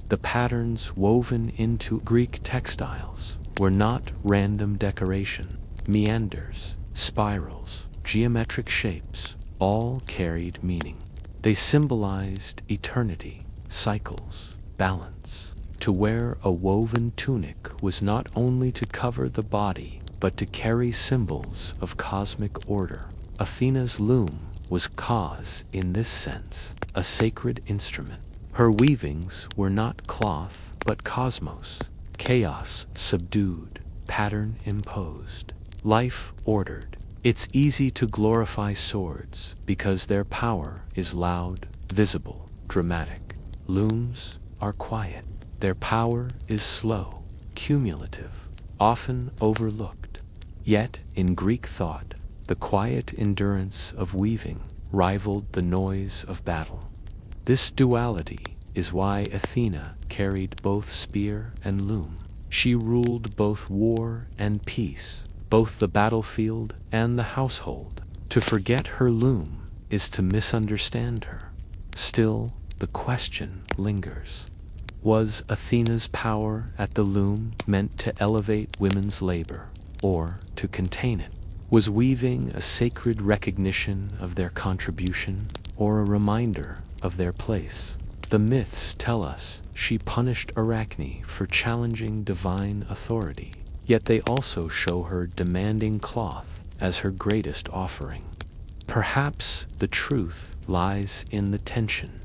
The patterns woven into Greek textiles were not random decoration. Meanders, spirals, geometric shapes, all carried meaning. They symbolized eternity, cycles, balance. To wear a woven tunic was not only to cover the body, but to carry symbols of cosmic order. Athena's loom was cause in this sense, a sacred instrument. Her weavings were not cloth, but cosmos. Chaos subdued, pattern imposed, life ordered. It's easy to glorify swords because their power is loud, visible, dramatic. Looms are quiet. Their power is slow, cumulative, often overlooked. Yet, in Greek thought, the quiet endurance of weaving rivaled the noise of battle. This duality is why Athena carried both spear and loom. She ruled both war and peace, both the battlefield and the household. To forget her loom is to misunderstand her. Still, the question lingers. Was Athena's power at the loom meant to elevate women's labor, or to contain it? Was weaving a sacred recognition of their contribution, or a reminder of their place? The myths tell us she punished Arachne for challenging divine authority, yet they also show her demanding cloth as her greatest offering. Perhaps the truth lies in the tension.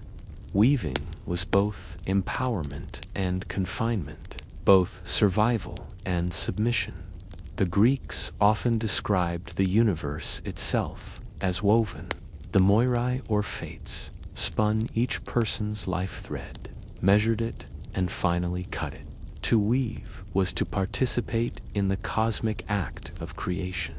Weaving was both empowerment and confinement, both survival and submission. The Greeks often described the universe itself as woven. The Moirai, or fates, spun each person's life thread, measured it, and finally cut it. To weave was to participate in the cosmic act of creation.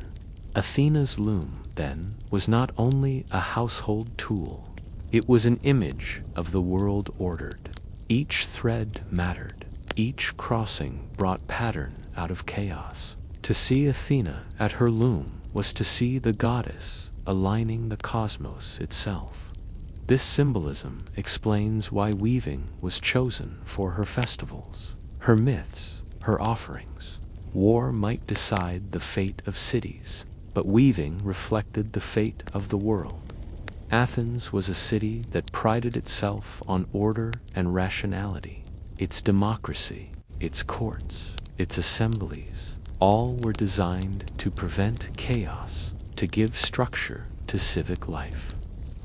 Athena's loom, then, was not only a household tool. It was an image of the world ordered. Each thread mattered. Each crossing brought pattern out of chaos. To see Athena at her loom was to see the goddess aligning the cosmos itself. This symbolism explains why weaving was chosen for her festivals, her myths, her offerings. War might decide the fate of cities, but weaving reflected the fate of the world. Athens was a city that prided itself on order and rationality. Its democracy, its courts, its assemblies, all were designed to prevent chaos, to give structure to civic life.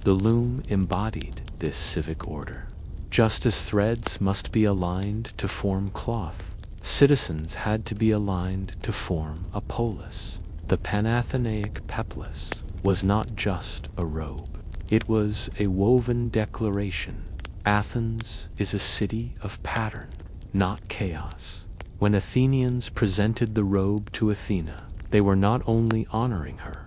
The loom embodied this civic order. Just as threads must be aligned to form cloth, citizens had to be aligned to form a polis. The Panathenaic peplos was not just a robe. It was a woven declaration. Athens is a city of pattern, not chaos. When Athenians presented the robe to Athena, they were not only honoring her,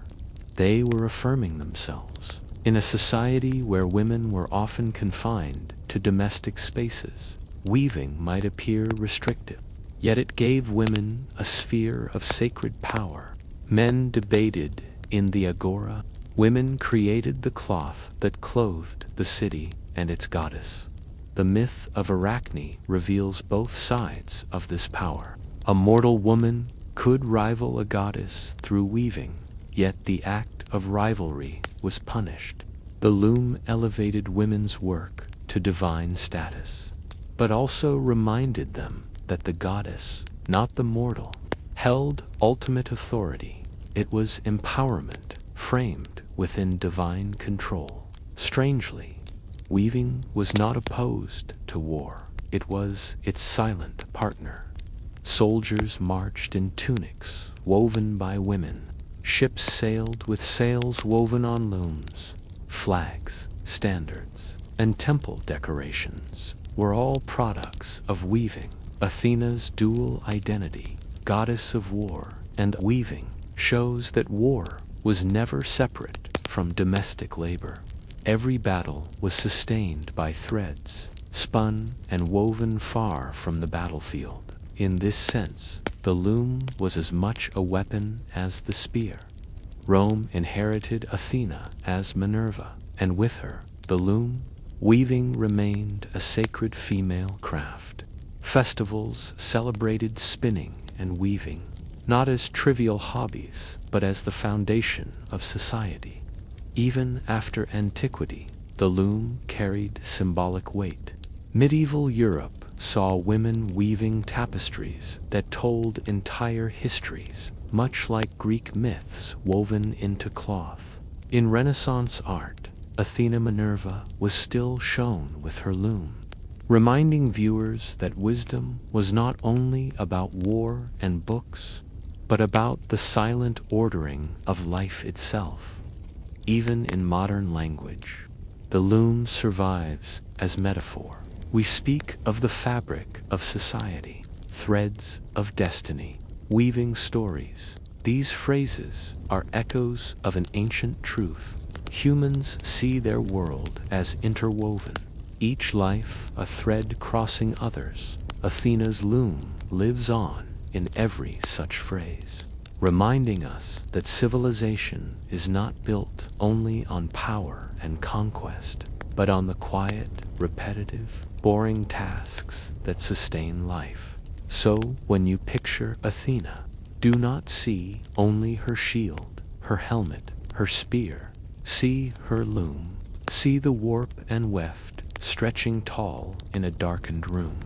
they were affirming themselves. In a society where women were often confined to domestic spaces, weaving might appear restrictive, yet it gave women a sphere of sacred power. Men debated in the agora. Women created the cloth that clothed the city and its goddess. The myth of Arachne reveals both sides of this power. A mortal woman could rival a goddess through weaving, yet the act of rivalry was punished. The loom elevated women's work to divine status, but also reminded them that the goddess, not the mortal, held ultimate authority. It was empowerment framed within divine control. Strangely, weaving was not opposed to war. It was its silent partner. Soldiers marched in tunics woven by women. Ships sailed with sails woven on looms. Flags, standards, and temple decorations were all products of weaving. Athena's dual identity, goddess of war and weaving, shows that war was never separate from domestic labor. Every battle was sustained by threads, spun and woven far from the battlefield. In this sense, the loom was as much a weapon as the spear. Rome inherited Athena as Minerva, and with her, the loom. Weaving remained a sacred female craft. Festivals celebrated spinning and weaving, not as trivial hobbies, but as the foundation of society. Even after antiquity, the loom carried symbolic weight. Medieval Europe saw women weaving tapestries that told entire histories, much like Greek myths woven into cloth. In Renaissance art, Athena Minerva was still shown with her loom, reminding viewers that wisdom was not only about war and books, but about the silent ordering of life itself. Even in modern language, the loom survives as metaphor. We speak of the fabric of society, threads of destiny, weaving stories. These phrases are echoes of an ancient truth. Humans see their world as interwoven, each life a thread crossing others. Athena's loom lives on in every such phrase, reminding us that civilization is not built only on power and conquest, but on the quiet, repetitive, boring tasks that sustain life. So, when you picture Athena, do not see only her shield, her helmet, her spear. See her loom. See the warp and weft stretching tall in a darkened room,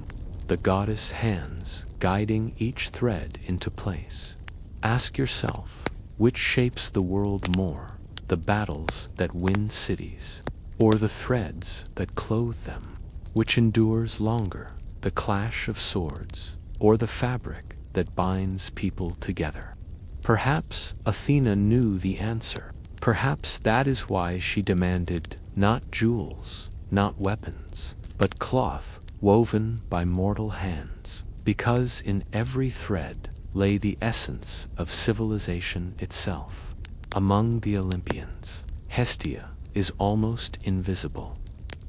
the goddess' hands guiding each thread into place. Ask yourself, which shapes the world more, the battles that win cities, or the threads that clothe them? Which endures longer, the clash of swords, or the fabric that binds people together? Perhaps Athena knew the answer. Perhaps that is why she demanded not jewels, not weapons, but cloth woven by mortal hands, because in every thread lay the essence of civilization itself. Among the Olympians, Hestia is almost invisible.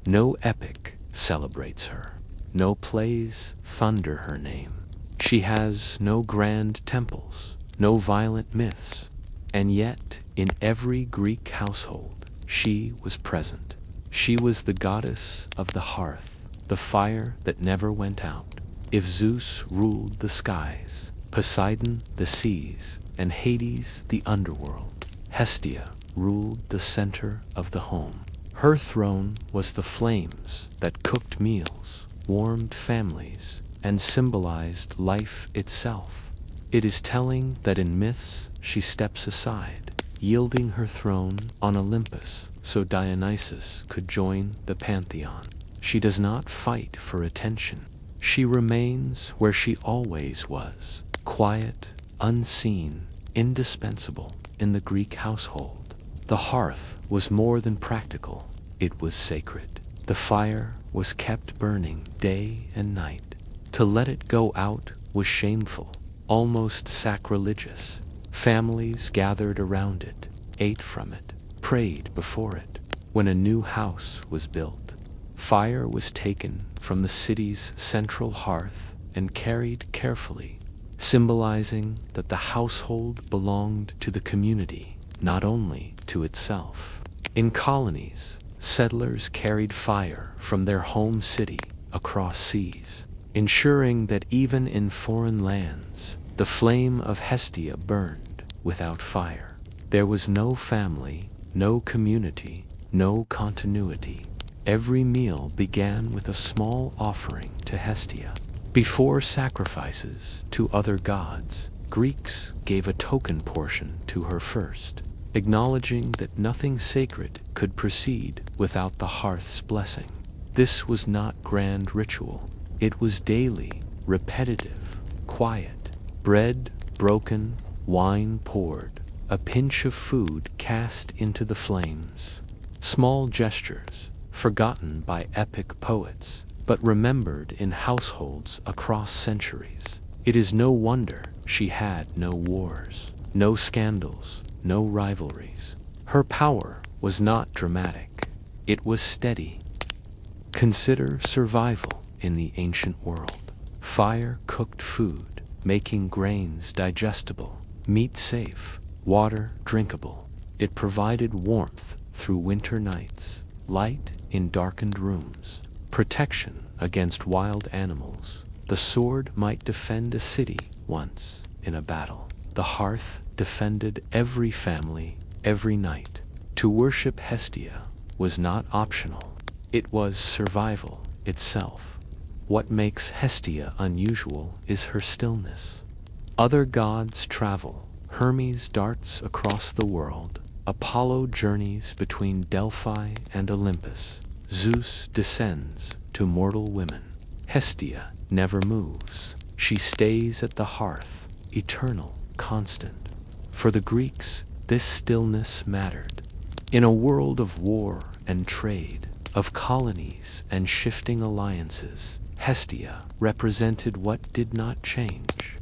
No epic celebrates her. No plays thunder her name. She has no grand temples, no violent myths, and yet in every Greek household she was present. She was the goddess of the hearth, the fire that never went out. If Zeus ruled the skies, Poseidon the seas, and Hades the underworld, Hestia ruled the center of the home. Her throne was the flames that cooked meals, warmed families, and symbolized life itself. It is telling that in myths she steps aside, yielding her throne on Olympus so Dionysus could join the pantheon. She does not fight for attention. She remains where she always was, quiet, unseen, indispensable in the Greek household. The hearth was more than practical, it was sacred. The fire was kept burning day and night. To let it go out was shameful, almost sacrilegious. Families gathered around it, ate from it, prayed before it. When a new house was built, fire was taken from the city's central hearth and carried carefully, symbolizing that the household belonged to the community, not only to itself. In colonies, settlers carried fire from their home city across seas, ensuring that even in foreign lands, the flame of Hestia burned without fire. There was no family, no community, no continuity. Every meal began with a small offering to Hestia. Before sacrifices to other gods, Greeks gave a token portion to her first, acknowledging that nothing sacred could proceed without the hearth's blessing. This was not grand ritual. It was daily, repetitive, quiet. Bread broken, wine poured, a pinch of food cast into the flames. Small gestures, forgotten by epic poets, but remembered in households across centuries. It is no wonder she had no wars, no scandals, no rivalries. Her power was not dramatic. It was steady. Consider survival in the ancient world. Fire cooked food, making grains digestible, meat safe, water drinkable. It provided warmth through winter nights, light in darkened rooms, protection against wild animals. The sword might defend a city once in a battle. The hearth defended every family, every night. To worship Hestia was not optional. It was survival itself. What makes Hestia unusual is her stillness. Other gods travel. Hermes darts across the world. Apollo journeys between Delphi and Olympus. Zeus descends to mortal women. Hestia never moves. She stays at the hearth, eternal, constant. For the Greeks, this stillness mattered. In a world of war and trade, of colonies and shifting alliances, Hestia represented what did not change.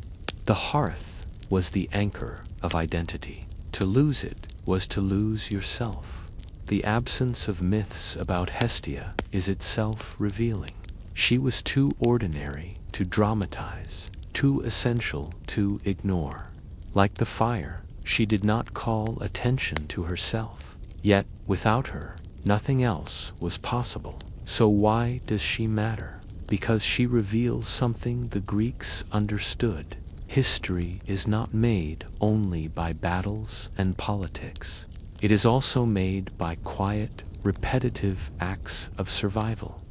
The hearth was the anchor of identity. To lose it was to lose yourself. The absence of myths about Hestia is itself revealing. She was too ordinary to dramatize, too essential to ignore. Like the fire, she did not call attention to herself. Yet, without her, nothing else was possible. So why does she matter? Because she reveals something the Greeks understood. History is not made only by battles and politics. It is also made by quiet, repetitive acts of survival.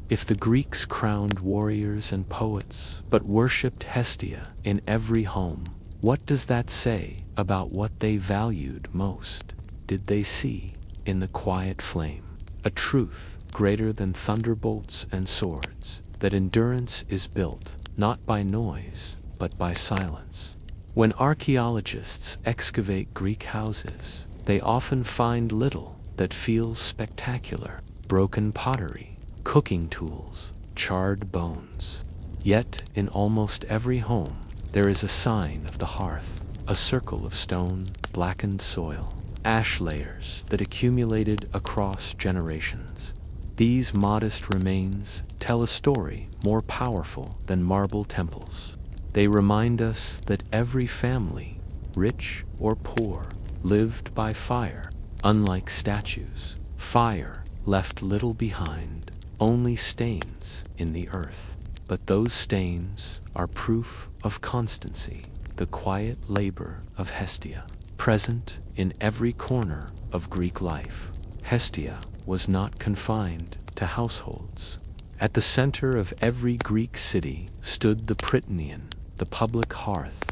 If the Greeks crowned warriors and poets, but worshipped Hestia in every home, what does that say about what they valued most? Did they see, in the quiet flame, a truth greater than thunderbolts and swords, that endurance is built not by noise, but by silence? When archaeologists excavate Greek houses, they often find little that feels spectacular: broken pottery, cooking tools, charred bones. Yet, in almost every home, there is a sign of the hearth, a circle of stone, blackened soil, ash layers that accumulated across generations. These modest remains tell a story more powerful than marble temples. They remind us that every family, rich or poor, lived by fire. Unlike statues, fire left little behind, only stains in the earth. But those stains are proof of constancy, the quiet labor of Hestia, present in every corner of Greek life. Hestia was not confined to households. At the center of every Greek city stood the Prytanion, the public hearth.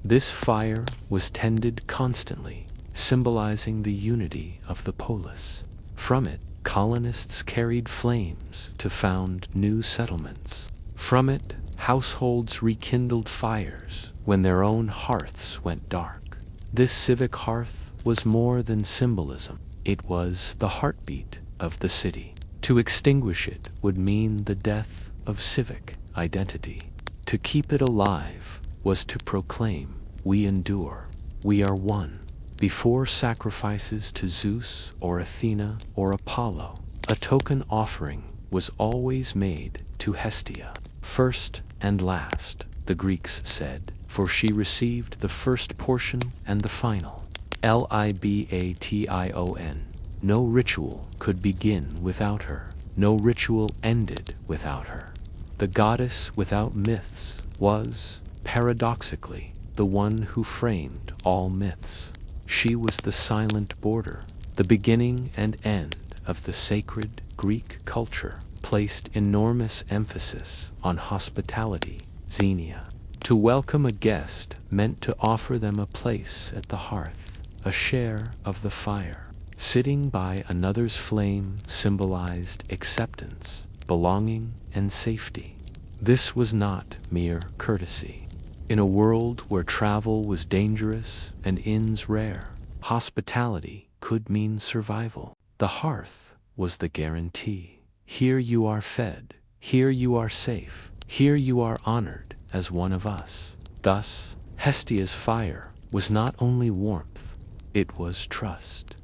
This fire was tended constantly, symbolizing the unity of the polis. From it, colonists carried flames to found new settlements. From it, households rekindled fires when their own hearths went dark. This civic hearth was more than symbolism. It was the heartbeat of the city. To extinguish it would mean the death of civic identity. To keep it alive was to proclaim, "We endure, we are one." Before sacrifices to Zeus or Athena or Apollo, a token offering was always made to Hestia. First and last, the Greeks said, for she received the first portion and the final. Libation. No ritual could begin without her. No ritual ended without her. The goddess without myths was, paradoxically, the one who framed all myths. She was the silent border, the beginning and end of the sacred Greek culture, placed enormous emphasis on hospitality, xenia. To welcome a guest meant to offer them a place at the hearth, a share of the fire. Sitting by another's flame symbolized acceptance, belonging, and safety. This was not mere courtesy. In a world where travel was dangerous and inns rare, hospitality could mean survival. The hearth was the guarantee. Here you are fed, here you are safe, here you are honored as one of us. Thus, Hestia's fire was not only warmth, it was trust.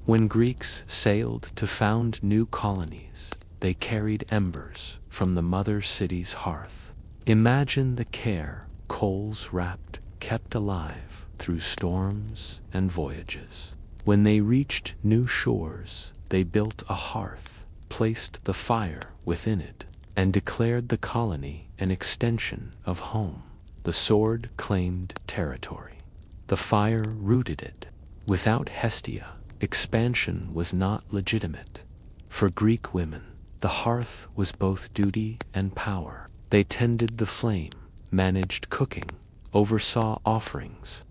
When Greeks sailed to found new colonies, they carried embers from the mother city's hearth. Imagine the care, coals wrapped, kept alive through storms and voyages. When they reached new shores, they built a hearth, placed the fire within it, and declared the colony an extension of home. The sword claimed territory. The fire rooted it. Without Hestia, expansion was not legitimate. For Greek women, the hearth was both duty and power. They tended the flame, managed cooking, oversaw offerings.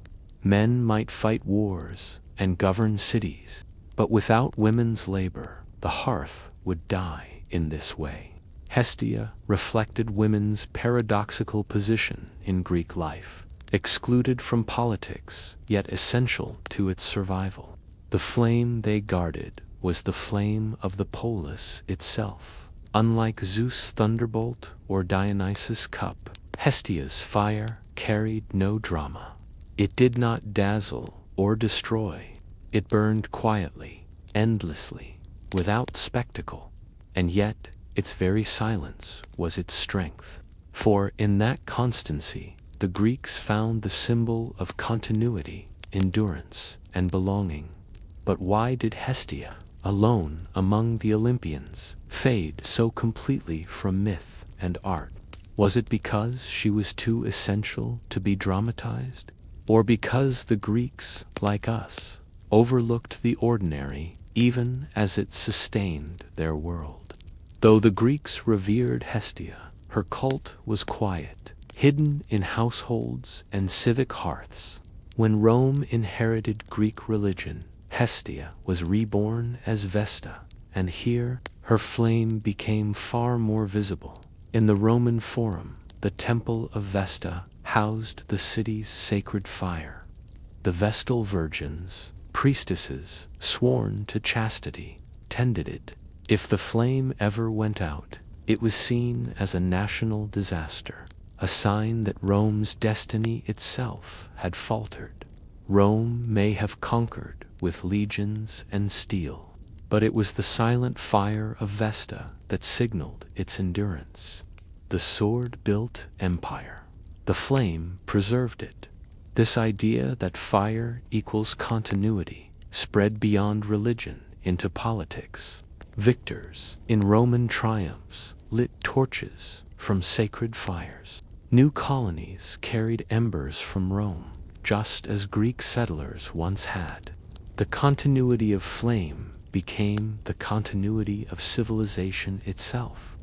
Men might fight wars and govern cities, but without women's labor, the hearth would die in this way. Hestia reflected women's paradoxical position in Greek life, excluded from politics, yet essential to its survival. The flame they guarded was the flame of the polis itself. Unlike Zeus' thunderbolt or Dionysus' cup, Hestia's fire carried no drama. It did not dazzle or destroy. It burned quietly, endlessly, without spectacle, and yet its very silence was its strength. For in that constancy, the Greeks found the symbol of continuity, endurance, and belonging. But why did Hestia, alone among the Olympians, fade so completely from myth and art? Was it because she was too essential to be dramatized? Or because the Greeks, like us, overlooked the ordinary even as it sustained their world? Though the Greeks revered Hestia, her cult was quiet, hidden in households and civic hearths. When Rome inherited Greek religion, Hestia was reborn as Vesta, and here her flame became far more visible. In the Roman Forum, the Temple of Vesta housed the city's sacred fire. The Vestal virgins, priestesses sworn to chastity, tended it. If the flame ever went out, it was seen as a national disaster, a sign that Rome's destiny itself had faltered. Rome may have conquered with legions and steel, but it was the silent fire of Vesta that signaled its endurance. The sword-built empire. The flame preserved it. This idea that fire equals continuity spread beyond religion into politics. Victors, in Roman triumphs, lit torches from sacred fires. New colonies carried embers from Rome, just as Greek settlers once had. The continuity of flame became the continuity of civilization itself.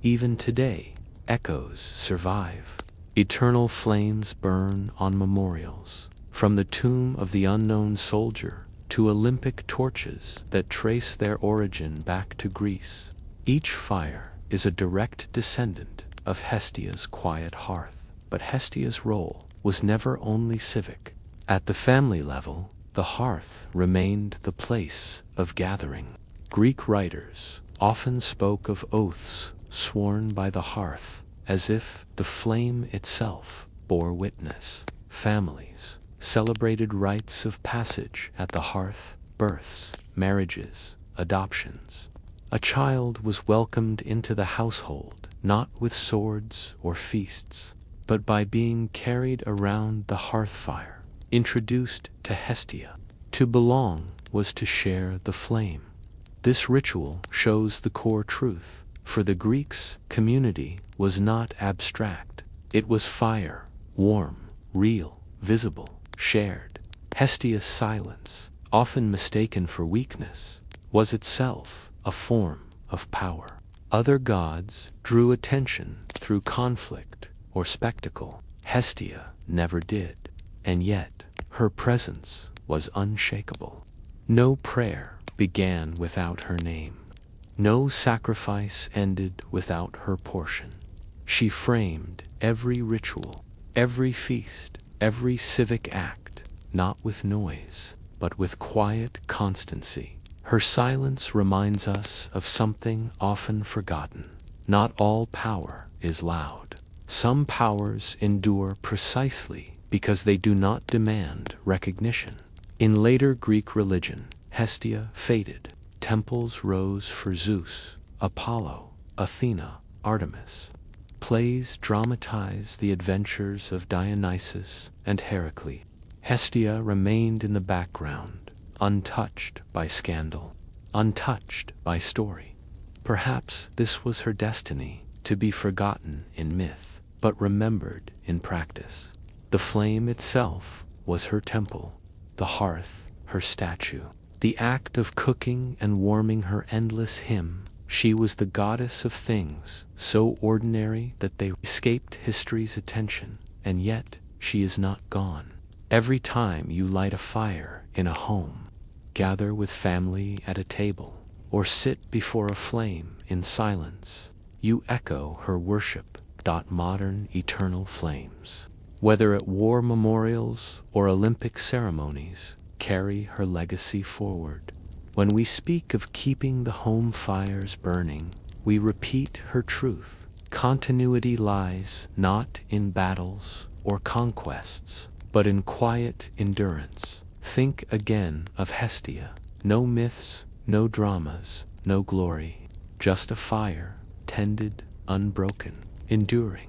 Even today, echoes survive. Eternal flames burn on memorials, from the tomb of the unknown soldier to Olympic torches that trace their origin back to Greece. Each fire is a direct descendant of Hestia's quiet hearth, but Hestia's role was never only civic. At the family level, the hearth remained the place of gathering. Greek writers often spoke of oaths sworn by the hearth, as if the flame itself bore witness. Families celebrated rites of passage at the hearth, births, marriages, adoptions. A child was welcomed into the household, not with swords or feasts, but by being carried around the hearth fire, introduced to Hestia. To belong was to share the flame. This ritual shows the core truth. For the Greeks, community was not abstract. It was fire, warm, real, visible, shared. Hestia's silence, often mistaken for weakness, was itself a form of power. Other gods drew attention through conflict or spectacle. Hestia never did, and yet her presence was unshakable. No prayer began without her name. No sacrifice ended without her portion. She framed every ritual, every feast, every civic act, not with noise, but with quiet constancy. Her silence reminds us of something often forgotten. Not all power is loud. Some powers endure precisely because they do not demand recognition. In later Greek religion, Hestia faded. Temples rose for Zeus, Apollo, Athena, Artemis. Plays dramatize the adventures of Dionysus and Heracles. Hestia remained in the background, untouched by scandal, untouched by story. Perhaps this was her destiny, to be forgotten in myth, but remembered in practice. The flame itself was her temple, the hearth her statue. The act of cooking and warming her endless hymn. She was the goddess of things so ordinary that they escaped history's attention, and yet she is not gone. Every time you light a fire in a home, gather with family at a table, or sit before a flame in silence, you echo her worship. Modern eternal flames, whether at war memorials or Olympic ceremonies, carry her legacy forward. When we speak of keeping the home fires burning, we repeat her truth. Continuity lies not in battles or conquests, but in quiet endurance. Think again of Hestia. No myths, no dramas, no glory, just a fire, tended, unbroken, enduring.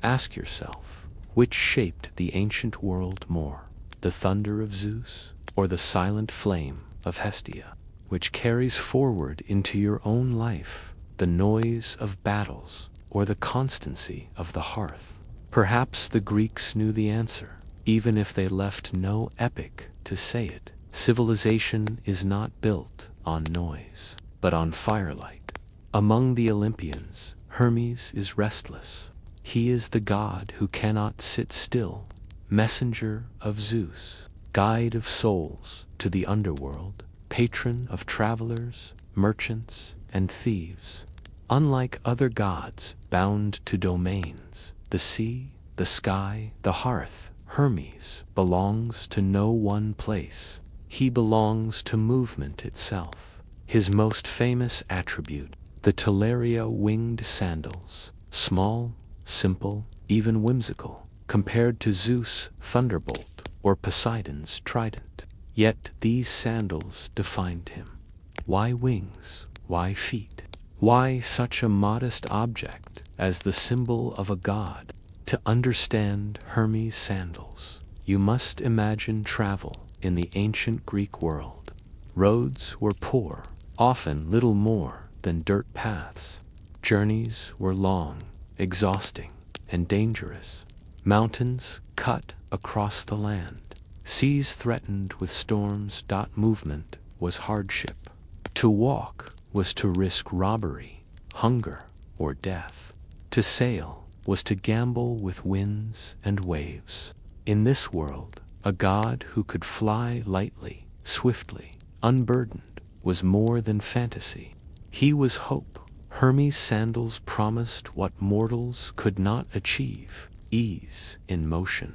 Ask yourself, which shaped the ancient world more, the thunder of Zeus or the silent flame of Hestia, which carries forward into your own life the noise of battles or the constancy of the hearth? Perhaps the Greeks knew the answer, even if they left no epic to say it. Civilization is not built on noise, but on firelight. Among the Olympians, Hermes is restless. He is the god who cannot sit still, messenger of Zeus, guide of souls to the underworld, patron of travelers, merchants, and thieves. Unlike other gods bound to domains, the sea, the sky, the hearth, Hermes belongs to no one place. He belongs to movement itself. His most famous attribute, the Teleria winged sandals, small, simple, even whimsical, compared to Zeus' thunderbolt or Poseidon's trident. Yet these sandals defined him. Why wings? Why feet? Why such a modest object as the symbol of a god? To understand Hermes' sandals, you must imagine travel in the ancient Greek world. Roads were poor, often little more than dirt paths. Journeys were long, exhausting, and dangerous. Mountains cut across the land. Seas threatened with storms. Movement was hardship. To walk was to risk robbery, hunger, or death. To sail was to gamble with winds and waves. In this world, a god who could fly lightly, swiftly, unburdened, was more than fantasy. He was hope. Hermes' sandals promised what mortals could not achieve: ease in motion.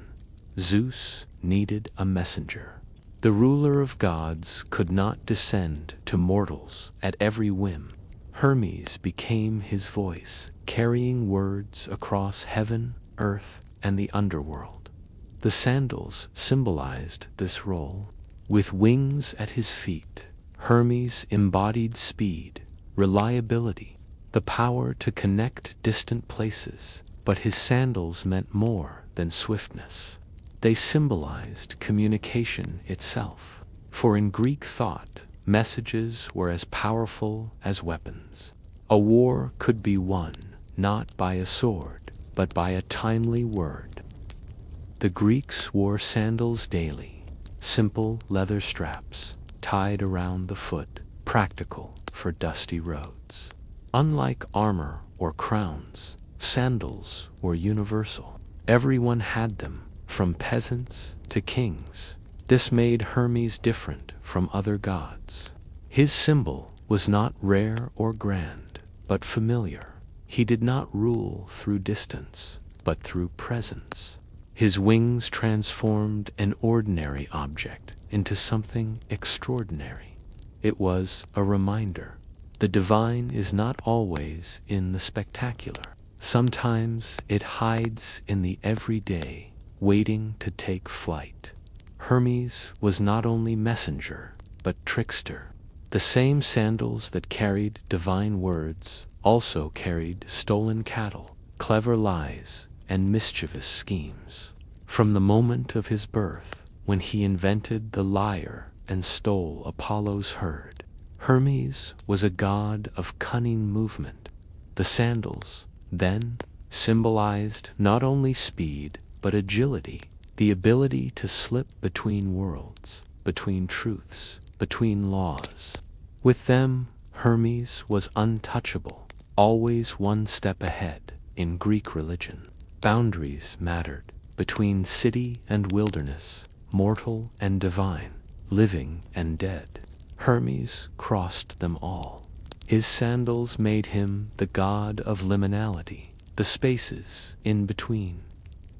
Zeus needed a messenger. The ruler of gods could not descend to mortals at every whim. Hermes became his voice, carrying words across heaven, earth, and the underworld. The sandals symbolized this role. With wings at his feet, Hermes embodied speed, reliability, the power to connect distant places, but his sandals meant more than swiftness. They symbolized communication itself, for in Greek thought, messages were as powerful as weapons. A war could be won, not by a sword, but by a timely word. The Greeks wore sandals daily, simple leather straps, tied around the foot, practical for dusty roads. Unlike armor or crowns, sandals were universal. Everyone had them, from peasants to kings. This made Hermes different from other gods. His symbol was not rare or grand, but familiar. He did not rule through distance, but through presence. His wings transformed an ordinary object into something extraordinary. It was a reminder. The divine is not always in the spectacular. Sometimes it hides in the everyday, waiting to take flight. Hermes was not only messenger, but trickster. The same sandals that carried divine words also carried stolen cattle, clever lies, and mischievous schemes. From the moment of his birth, when he invented the lyre and stole Apollo's herd, Hermes was a god of cunning movement. The sandals, then, symbolized not only speed, but agility, the ability to slip between worlds, between truths, between laws. With them, Hermes was untouchable, always one step ahead. In Greek religion, boundaries mattered, between city and wilderness, mortal and divine, living and dead. Hermes crossed them all. His sandals made him the god of liminality, the spaces in between.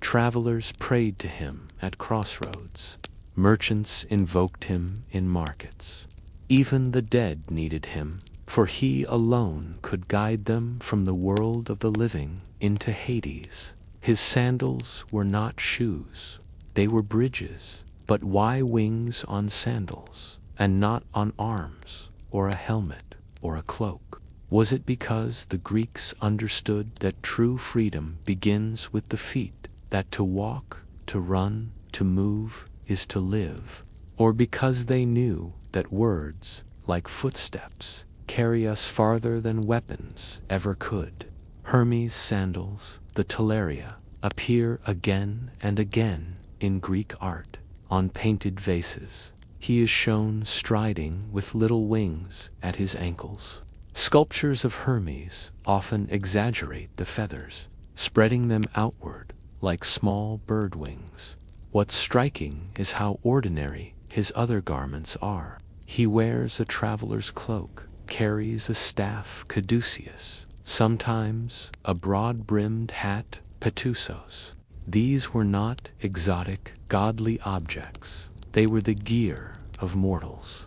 Travelers prayed to him at crossroads. Merchants invoked him in markets. Even the dead needed him, for he alone could guide them from the world of the living into Hades. His sandals were not shoes, they were bridges. But why wings on sandals, and not on arms, or a helmet, or a cloak? Was it because the Greeks understood that true freedom begins with the feet, that to walk, to run, to move is to live? Or because they knew that words, like footsteps, carry us farther than weapons ever could? Hermes' sandals, the talaria, appear again and again in Greek art. On painted vases, he is shown striding with little wings at his ankles. Sculptures of Hermes often exaggerate the feathers, spreading them outward like small bird wings. What's striking is how ordinary his other garments are. He wears a traveler's cloak, carries a staff caduceus, sometimes a broad-brimmed hat petusos. These were not exotic, godly objects. They were the gear of mortals.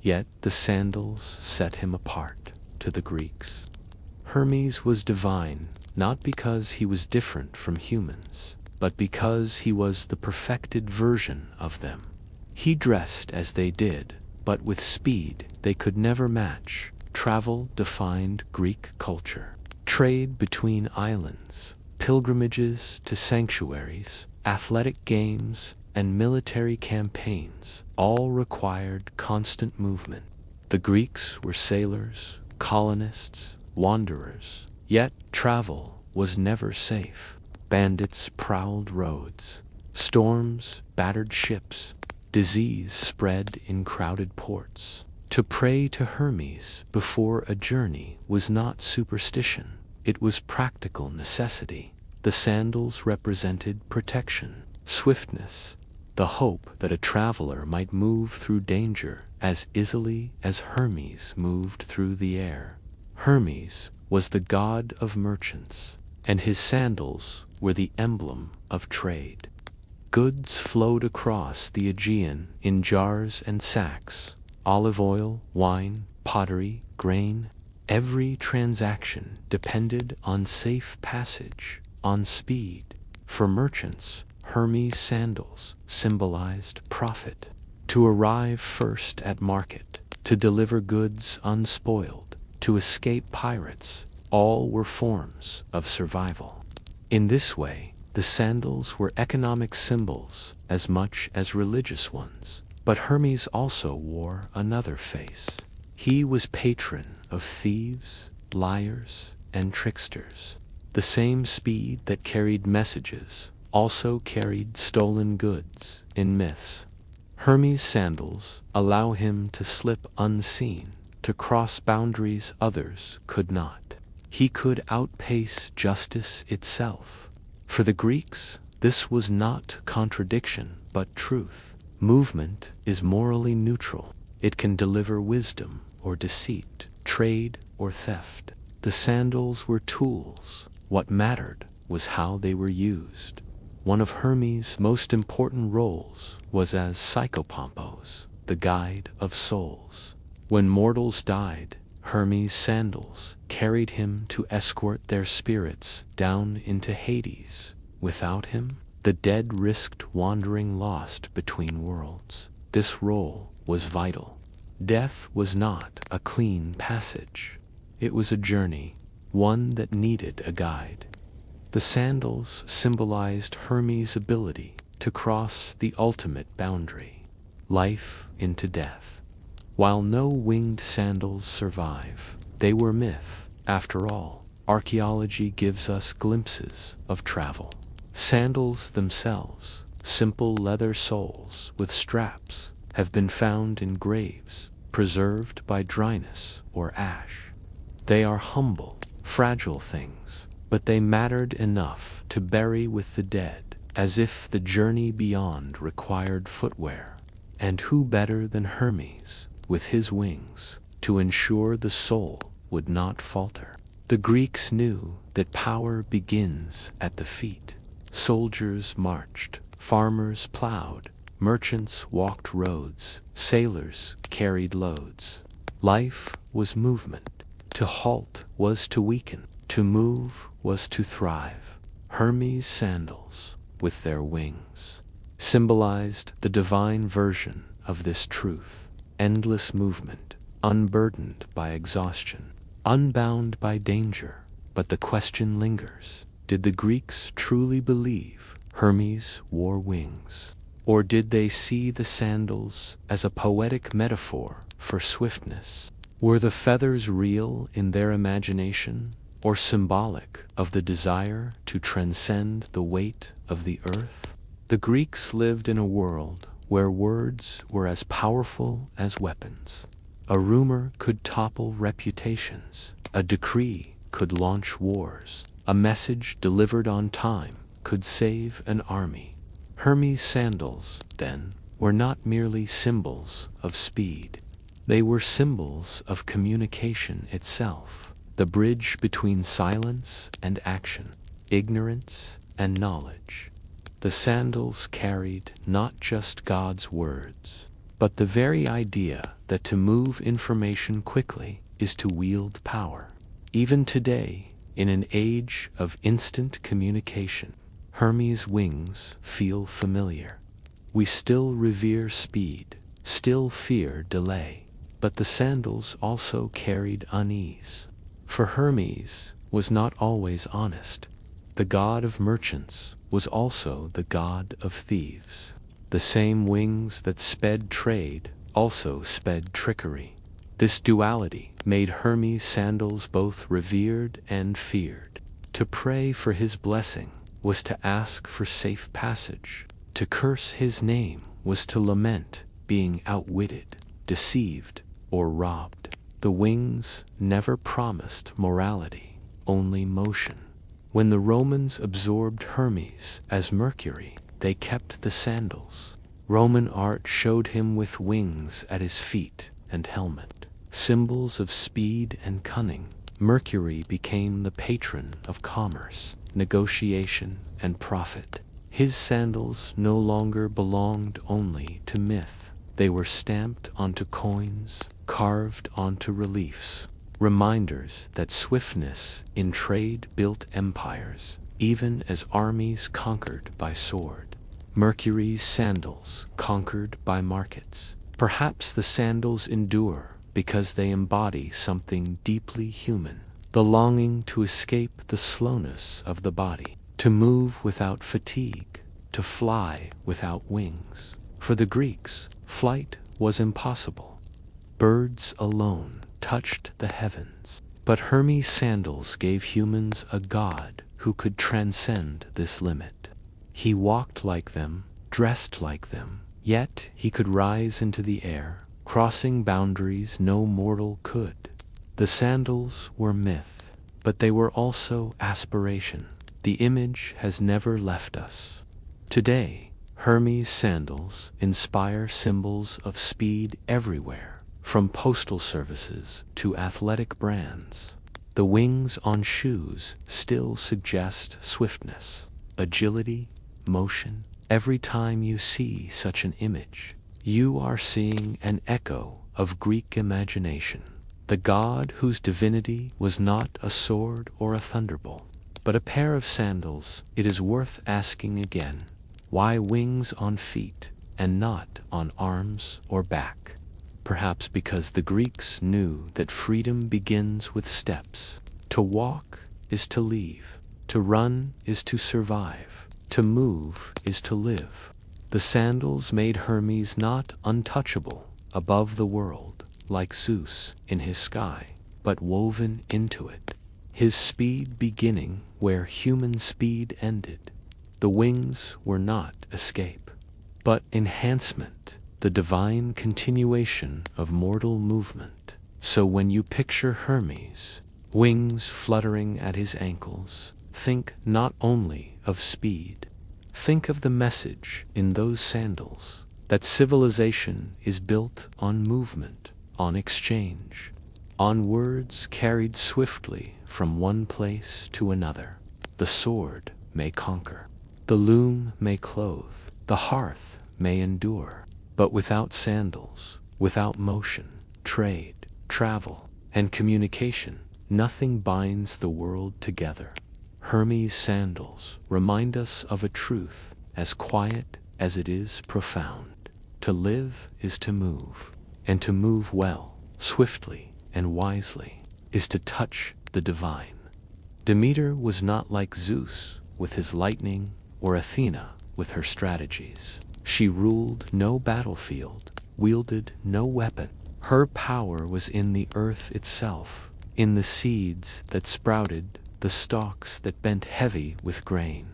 Yet the sandals set him apart to the Greeks. Hermes was divine not because he was different from humans, but because he was the perfected version of them. He dressed as they did, but with speed they could never match. Travel defined Greek culture. Trade between islands, pilgrimages to sanctuaries, athletic games, and military campaigns all required constant movement. The Greeks were sailors, colonists, wanderers, yet travel was never safe. Bandits prowled roads, storms battered ships, disease spread in crowded ports. To pray to Hermes before a journey was not superstition, it was practical necessity. The sandals represented protection, swiftness, the hope that a traveler might move through danger as easily as Hermes moved through the air. Hermes was the god of merchants, and his sandals were the emblem of trade. Goods flowed across the Aegean in jars and sacks, olive oil, wine, pottery, grain. Every transaction depended on safe passage, on speed. For merchants, Hermes' sandals symbolized profit. To arrive first at market, to deliver goods unspoiled, to escape pirates, all were forms of survival. In this way, the sandals were economic symbols as much as religious ones. But Hermes also wore another face. He was patron of thieves, liars, and tricksters. The same speed that carried messages also carried stolen goods in myths. Hermes' sandals allow him to slip unseen, to cross boundaries others could not. He could outpace justice itself. For the Greeks, this was not contradiction, but truth. Movement is morally neutral. It can deliver wisdom or deceit, trade or theft. The sandals were tools. What mattered was how they were used. One of Hermes' most important roles was as psychopompos, the guide of souls. When mortals died, Hermes' sandals carried him to escort their spirits down into Hades. Without him, the dead risked wandering lost between worlds. This role was vital. Death was not a clean passage. It was a journey, one that needed a guide. The sandals symbolized Hermes' ability to cross the ultimate boundary, life into death. While no winged sandals survive, they were myth. After all, archaeology gives us glimpses of travel. Sandals themselves, simple leather soles with straps, have been found in graves, preserved by dryness or ash. They are humble, fragile things, but they mattered enough to bury with the dead, as if the journey beyond required footwear. And who better than Hermes, with his wings, to ensure the soul would not falter? The Greeks knew that power begins at the feet. Soldiers marched, farmers plowed, merchants walked roads, sailors carried loads. Life was movement. To halt was to weaken, to move was to thrive. Hermes' sandals, with their wings, symbolized the divine version of this truth. Endless movement, unburdened by exhaustion, unbound by danger. But the question lingers. Did the Greeks truly believe Hermes wore wings? Or did they see the sandals as a poetic metaphor for swiftness? Were the feathers real in their imagination, or symbolic of the desire to transcend the weight of the earth? The Greeks lived in a world where words were as powerful as weapons. A rumor could topple reputations. A decree could launch wars. A message delivered on time could save an army. Hermes' sandals, then, were not merely symbols of speed. They were symbols of communication itself, the bridge between silence and action, ignorance and knowledge. The sandals carried not just God's words, but the very idea that to move information quickly is to wield power. Even today, in an age of instant communication, Hermes' wings feel familiar. We still revere speed, still fear delay, but the sandals also carried unease. For Hermes was not always honest. The god of merchants was also the god of thieves. The same wings that sped trade also sped trickery. This duality made Hermes' sandals both revered and feared. To pray for his blessing was to ask for safe passage. To curse his name was to lament being outwitted, deceived, or robbed. The wings never promised morality, only motion. When the Romans absorbed Hermes as Mercury, they kept the sandals. Roman art showed him with wings at his feet and helmet, symbols of speed and cunning. Mercury became the patron of commerce, negotiation, and profit. His sandals no longer belonged only to myth. They were stamped onto coins, carved onto reliefs, reminders that swiftness in trade built empires, even as armies conquered by sword. Mercury's sandals conquered by markets. Perhaps the sandals endure because they embody something deeply human, the longing to escape the slowness of the body, to move without fatigue, to fly without wings. For the Greeks, flight was impossible. Birds alone touched the heavens. But Hermes' sandals gave humans a god who could transcend this limit. He walked like them, dressed like them, yet he could rise into the air, crossing boundaries no mortal could. The sandals were myth, but they were also aspiration. The image has never left us. Today, Hermes sandals inspire symbols of speed everywhere, from postal services to athletic brands. The wings on shoes still suggest swiftness, agility, motion. Every time you see such an image, you are seeing an echo of Greek imagination. The god whose divinity was not a sword or a thunderbolt, but a pair of sandals. It is worth asking again, why wings on feet and not on arms or back? Perhaps because the Greeks knew that freedom begins with steps. To walk is to leave, to run is to survive, to move is to live. The sandals made Hermes not untouchable above the world, like Zeus in his sky, but woven into it, his speed beginning where human speed ended. The wings were not escape, but enhancement, the divine continuation of mortal movement. So when you picture Hermes, wings fluttering at his ankles, think not only of speed, think of the message in those sandals, that civilization is built on movement, on exchange, on words carried swiftly from one place to another. The sword may conquer, the loom may clothe, the hearth may endure, but without sandals, without motion, trade, travel, and communication, nothing binds the world together. Hermes' sandals remind us of a truth as quiet as it is profound. To live is to move, and to move well, swiftly, and wisely is to touch the divine. Demeter was not like Zeus with his lightning or Athena with her strategies. She ruled no battlefield, wielded no weapon. Her power was in the earth itself, in the seeds that sprouted, the stalks that bent heavy with grain,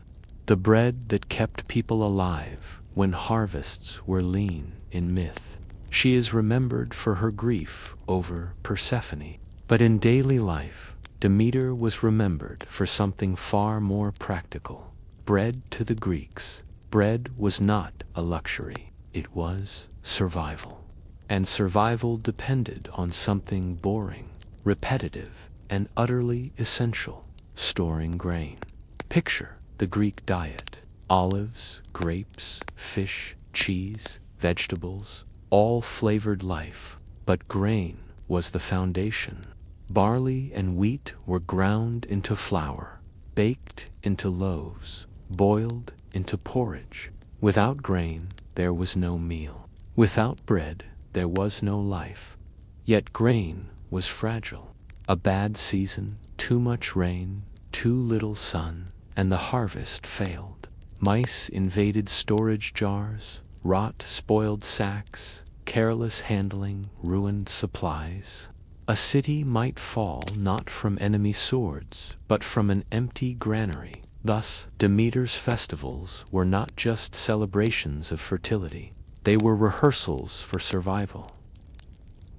the bread that kept people alive when harvests were lean in myth. She is remembered for her grief over Persephone, but in daily life, Demeter was remembered for something far more practical. Bread to the Greeks, bread was not a luxury, it was survival. And survival depended on something boring, repetitive, and utterly essential: storing grain. Picture the Greek diet: olives, grapes, fish, cheese, vegetables, all flavored life, but grain was the foundation. Barley and wheat were ground into flour, baked into loaves, boiled into porridge. Without grain, there was no meal. Without bread, there was no life. Yet grain was fragile. A bad season, too much rain, too little sun, and the harvest failed. Mice invaded storage jars, rot spoiled sacks, careless handling ruined supplies. A city might fall not from enemy swords, but from an empty granary. Thus, Demeter's festivals were not just celebrations of fertility, they were rehearsals for survival.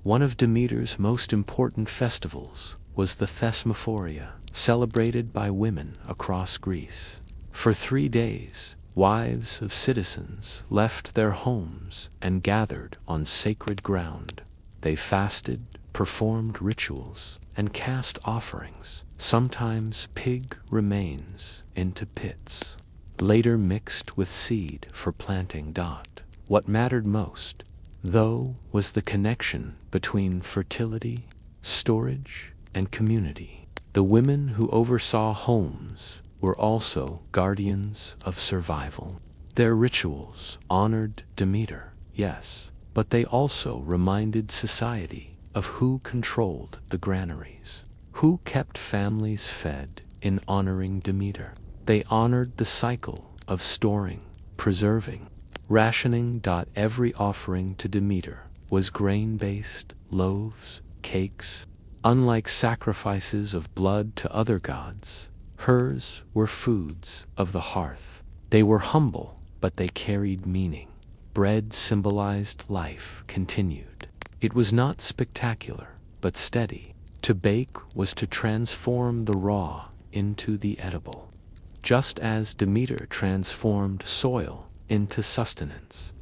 One of Demeter's most important festivals was the Thesmophoria, celebrated by women across Greece. For 3 days, wives of citizens left their homes and gathered on sacred ground. They fasted, performed rituals, and cast offerings, sometimes pig remains, into pits, later mixed with seed for planting. What mattered most, though, was the connection between fertility, storage, and community. The women who oversaw homes were also guardians of survival. Their rituals honored Demeter, yes, but they also reminded society of who controlled the granaries, who kept families fed. In honoring Demeter, they honored the cycle of storing, preserving, rationing. Every offering to Demeter was grain-based, loaves, cakes. Unlike sacrifices of blood to other gods, hers were foods of the hearth. They were humble, but they carried meaning. Bread symbolized life continued. It was not spectacular, but steady. To bake was to transform the raw into the edible. just as Demeter transformed soil into sustenance.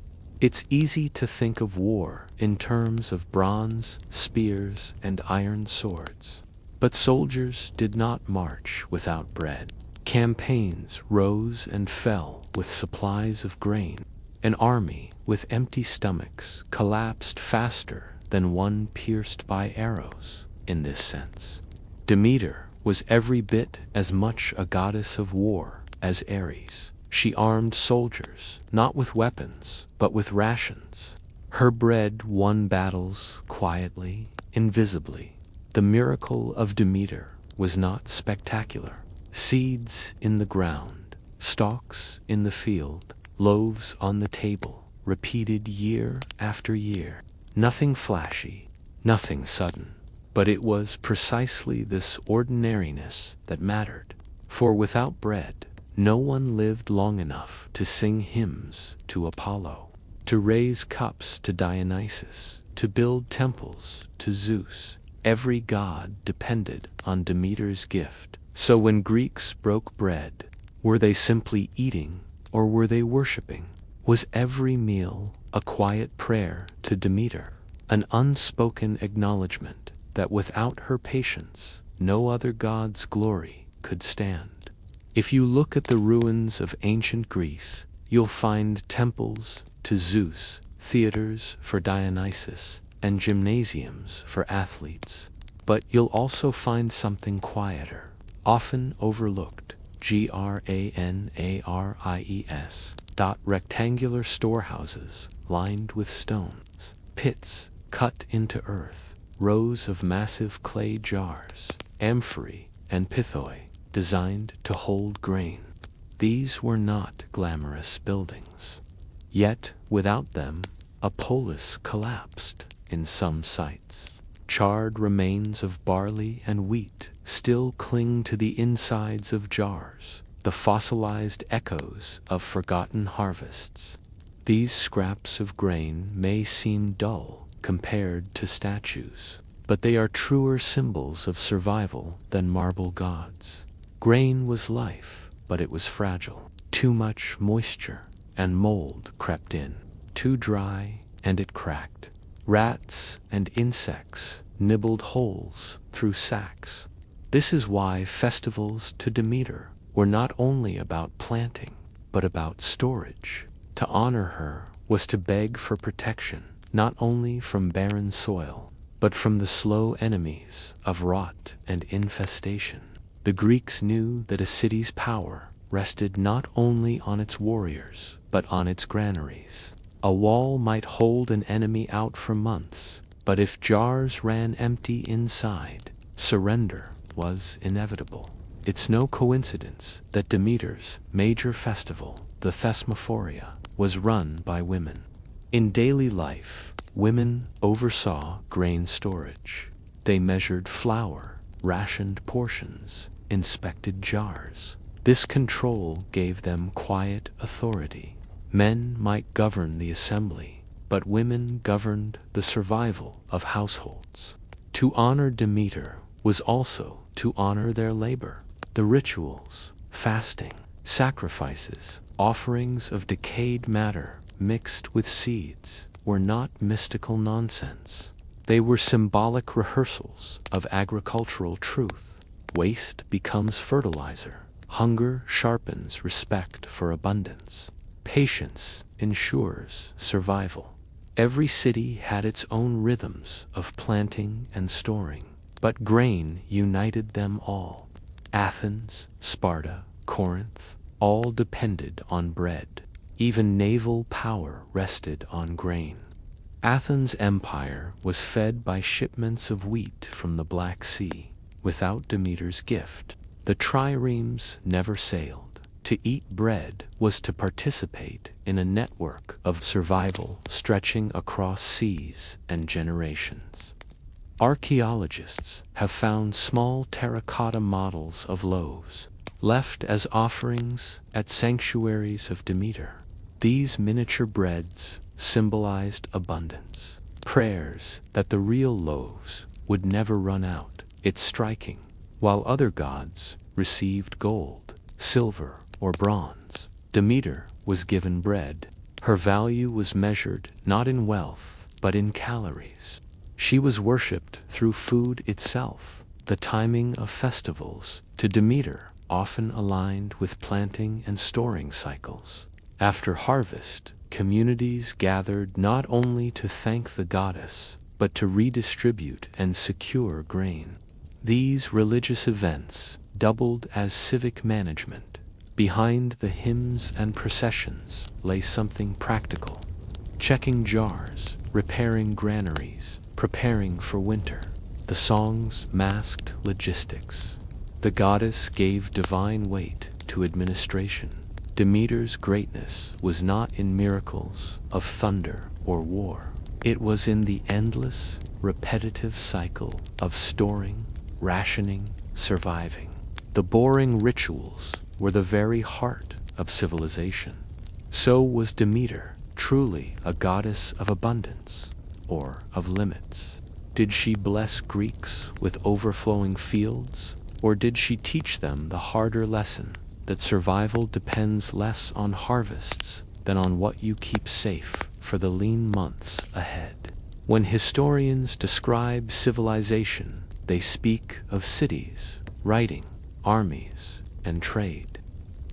It's easy to think of war in terms of bronze, spears, and iron swords. But soldiers did not march without bread. Campaigns rose and fell with supplies of grain. An army with empty stomachs collapsed faster than one pierced by arrows. In this sense, Demeter was every bit as much a goddess of war as Ares. She armed soldiers not with weapons, but with rations. Her bread won battles quietly, invisibly. The miracle of Demeter was not spectacular. Seeds in the ground, stalks in the field, loaves on the table, repeated year after year. Nothing flashy, nothing sudden. But it was precisely this ordinariness that mattered. For without bread, no one lived long enough to sing hymns to Apollo, to raise cups to Dionysus, to build temples to Zeus. Every god depended on Demeter's gift. So when Greeks broke bread, were they simply eating or were they worshipping? Was every meal a quiet prayer to Demeter, an unspoken acknowledgement that without her patience, no other god's glory could stand? If you look at the ruins of ancient Greece, you'll find temples to Zeus, theaters for Dionysus, and gymnasiums for athletes. But you'll also find something quieter, often overlooked: Granaries. Rectangular storehouses lined with stones, pits cut into earth, rows of massive clay jars, amphorae and pithoi, designed to hold grain. These were not glamorous buildings. Yet, without them, a polis collapsed in some sites. Charred remains of barley and wheat still cling to the insides of jars, the fossilized echoes of forgotten harvests. These scraps of grain may seem dull compared to statues, but they are truer symbols of survival than marble gods. Grain was life, but it was fragile. Too much moisture and mold crept in. Too dry, and it cracked. Rats and insects nibbled holes through sacks. This is why festivals to Demeter were not only about planting, but about storage. To honor her was to beg for protection, not only from barren soil, but from the slow enemies of rot and infestation. The Greeks knew that a city's power rested not only on its warriors, but on its granaries. A wall might hold an enemy out for months, but if jars ran empty inside, surrender was inevitable. It's no coincidence that Demeter's major festival, the Thesmophoria, was run by women. In daily life, women oversaw grain storage. They measured flour, rationed portions, inspected jars. This control gave them quiet authority. Men might govern the assembly, but women governed the survival of households. To honor Demeter was also to honor their labor. The rituals, fasting, sacrifices, offerings of decayed matter mixed with seeds, were not mystical nonsense. They were symbolic rehearsals of agricultural truth. Waste becomes fertilizer. Hunger sharpens respect for abundance. Patience ensures survival. Every city had its own rhythms of planting and storing, but grain united them all. Athens, Sparta, Corinth, all depended on bread. Even naval power rested on grain. Athens' empire was fed by shipments of wheat from the Black Sea. Without Demeter's gift, the triremes never sailed. To eat bread was to participate in a network of survival stretching across seas and generations. Archaeologists have found small terracotta models of loaves, left as offerings at sanctuaries of Demeter. These miniature breads symbolized abundance, prayers that the real loaves would never run out. It's striking. While other gods received gold, silver, or bronze. Demeter was given bread. Her value was measured not in wealth, but in calories. She was worshipped through food itself. The timing of festivals to Demeter often aligned with planting and storing cycles. After harvest, communities gathered not only to thank the goddess, but to redistribute and secure grain. These religious events doubled as civic management. Behind the hymns and processions lay something practical: checking jars, repairing granaries, preparing for winter. The songs masked logistics. The goddess gave divine weight to administration. Demeter's greatness was not in miracles of thunder or war. It was in the endless, repetitive cycle of storing, rationing, surviving. The boring rituals were the very heart of civilization. So was Demeter truly a goddess of abundance or of limits? Did she bless Greeks with overflowing fields, or did she teach them the harder lesson that survival depends less on harvests than on what you keep safe for the lean months ahead? When historians describe civilization, they speak of cities, writing, armies, and trade.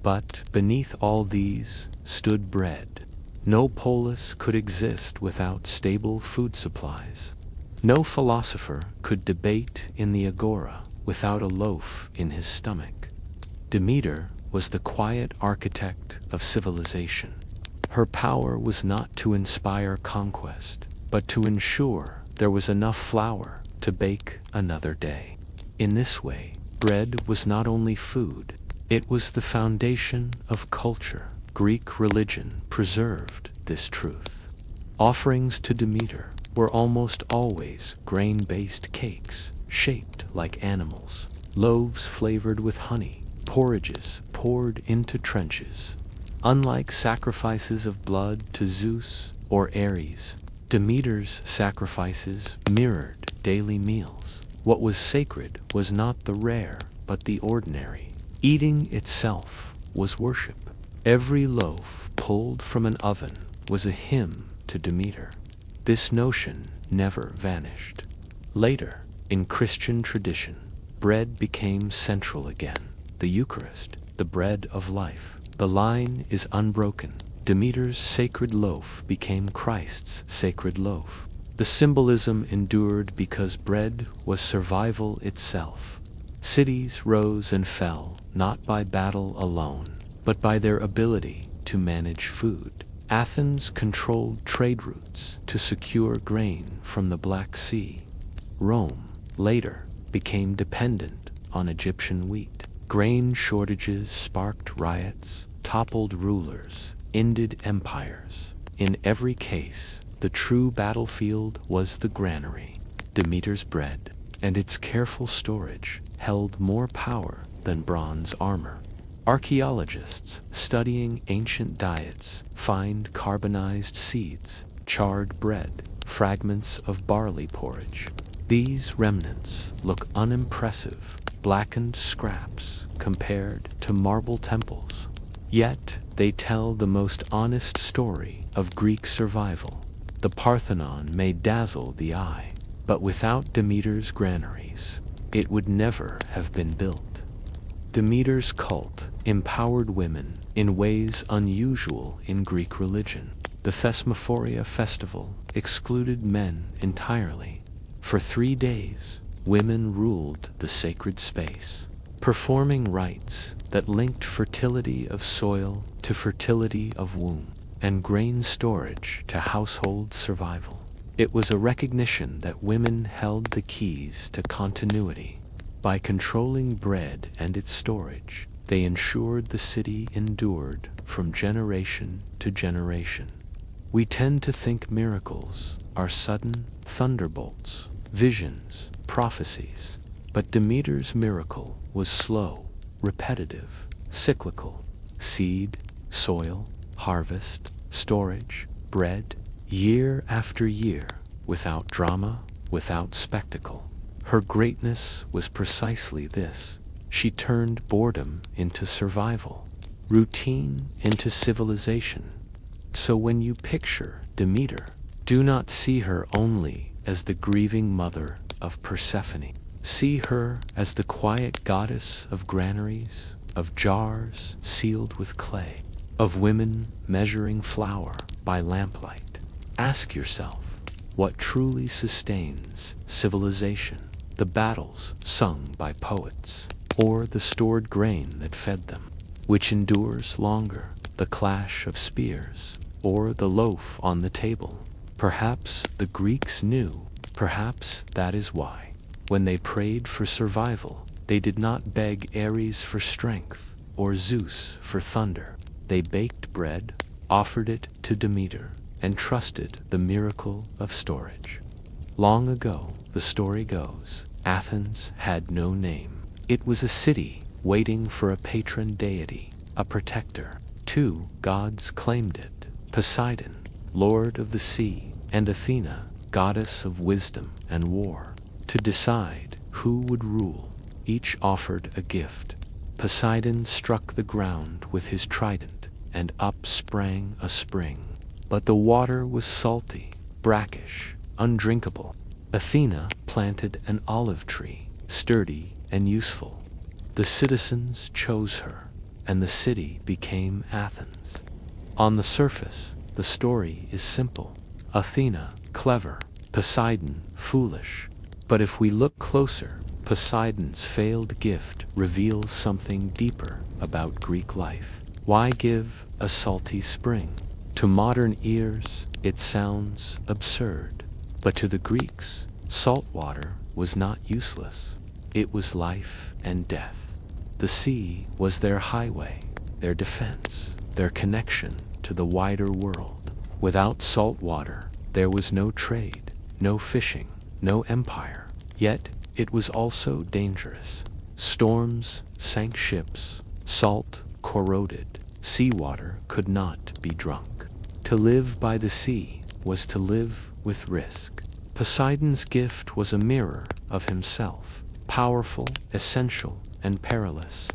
But beneath all these stood bread. No polis could exist without stable food supplies. No philosopher could debate in the agora without a loaf in his stomach. Demeter was the quiet architect of civilization. Her power was not to inspire conquest, but to ensure there was enough flour to bake another day. In this way, bread was not only food, it was the foundation of culture. Greek religion preserved this truth. Offerings to Demeter were almost always grain-based cakes, shaped like animals, loaves flavored with honey, porridges poured into trenches. Unlike sacrifices of blood to Zeus or Ares, Demeter's sacrifices mirrored daily meals. What was sacred was not the rare, but the ordinary. Eating itself was worship. Every loaf pulled from an oven was a hymn to Demeter. This notion never vanished. Later, in Christian tradition, bread became central again. The Eucharist, the bread of life. The line is unbroken. Demeter's sacred loaf became Christ's sacred loaf. The symbolism endured because bread was survival itself. Cities rose and fell not by battle alone, but by their ability to manage food. Athens controlled trade routes to secure grain from the Black Sea. Rome, later, became dependent on Egyptian wheat. Grain shortages sparked riots, toppled rulers, ended empires. In every case, the true battlefield was the granary. Demeter's bread and its careful storage held more power than bronze armor. Archaeologists studying ancient diets find carbonized seeds, charred bread, fragments of barley porridge. These remnants look unimpressive, blackened scraps compared to marble temples. Yet they tell the most honest story of Greek survival. The Parthenon may dazzle the eye, but without Demeter's granaries, it would never have been built. Demeter's cult empowered women in ways unusual in Greek religion. The Thesmophoria festival excluded men entirely. For 3 days, women ruled the sacred space, performing rites that linked fertility of soil to fertility of womb, and grain storage to household survival. It was a recognition that women held the keys to continuity. By controlling bread and its storage, they ensured the city endured from generation to generation. We tend to think miracles are sudden thunderbolts, visions, prophecies, but Demeter's miracle was slow, repetitive, cyclical. Seed, soil, harvest, storage, bread, year after year, without drama, without spectacle. Her greatness was precisely this. She turned boredom into survival, routine into civilization. So when you picture Demeter, do not see her only as the grieving mother of Persephone. See her as the quiet goddess of granaries, of jars sealed with clay, of women measuring flour by lamplight. Ask yourself, what truly sustains civilization? The battles sung by poets, or the stored grain that fed them? Which endures longer, the clash of spears, or the loaf on the table? Perhaps the Greeks knew, perhaps that is why, when they prayed for survival, they did not beg Ares for strength or Zeus for thunder. They baked bread, offered it to Demeter, and trusted the miracle of storage. Long ago, the story goes, Athens had no name. It was a city waiting for a patron deity, a protector. 2 gods claimed it: Poseidon, lord of the sea, and Athena, goddess of wisdom and war. To decide who would rule, each offered a gift. Poseidon struck the ground with his trident, and up sprang a spring. But the water was salty, brackish, undrinkable. Athena planted an olive tree, sturdy and useful. The citizens chose her, and the city became Athens. On the surface, the story is simple. Athena, clever; Poseidon, foolish. But if we look closer, Poseidon's failed gift reveals something deeper about Greek life. Why give a salty spring? To modern ears, it sounds absurd. But to the Greeks, salt water was not useless. It was life and death. The sea was their highway, their defense, their connection to the wider world. Without salt water, there was no trade, no fishing, no empire. Yet, it was also dangerous. Storms sank ships, salt corroded, seawater could not be drunk. To live by the sea was to live with risk. Poseidon's gift was a mirror of himself, powerful, essential, and perilous.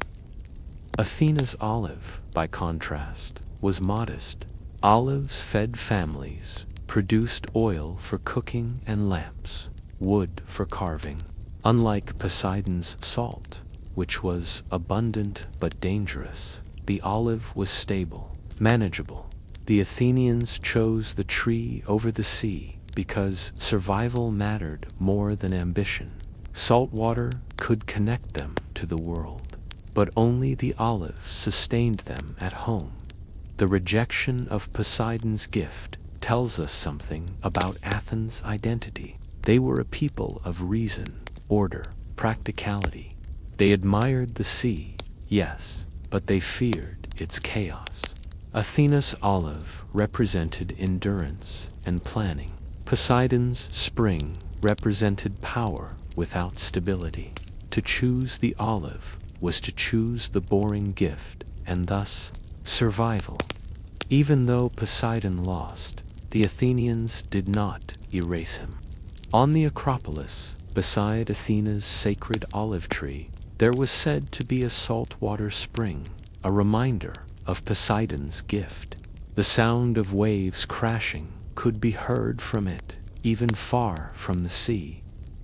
Athena's olive, by contrast, was modest. Olives fed families, produced oil for cooking and lamps, wood for carving. Unlike Poseidon's salt, which was abundant but dangerous, the olive was stable, manageable. The Athenians chose the tree over the sea because survival mattered more than ambition. Salt water could connect them to the world, but only the olive sustained them at home. The rejection of Poseidon's gift tells us something about Athens' identity. They were a people of reason, order, practicality. They admired the sea, yes, but they feared its chaos. Athena's olive represented endurance and planning. Poseidon's spring represented power without stability. To choose the olive was to choose the boring gift, and thus survival. Even though Poseidon lost, the Athenians did not erase him. On the Acropolis, beside Athena's sacred olive tree, there was said to be a saltwater spring, a reminder of Poseidon's gift. The sound of waves crashing could be heard from it, even far from the sea.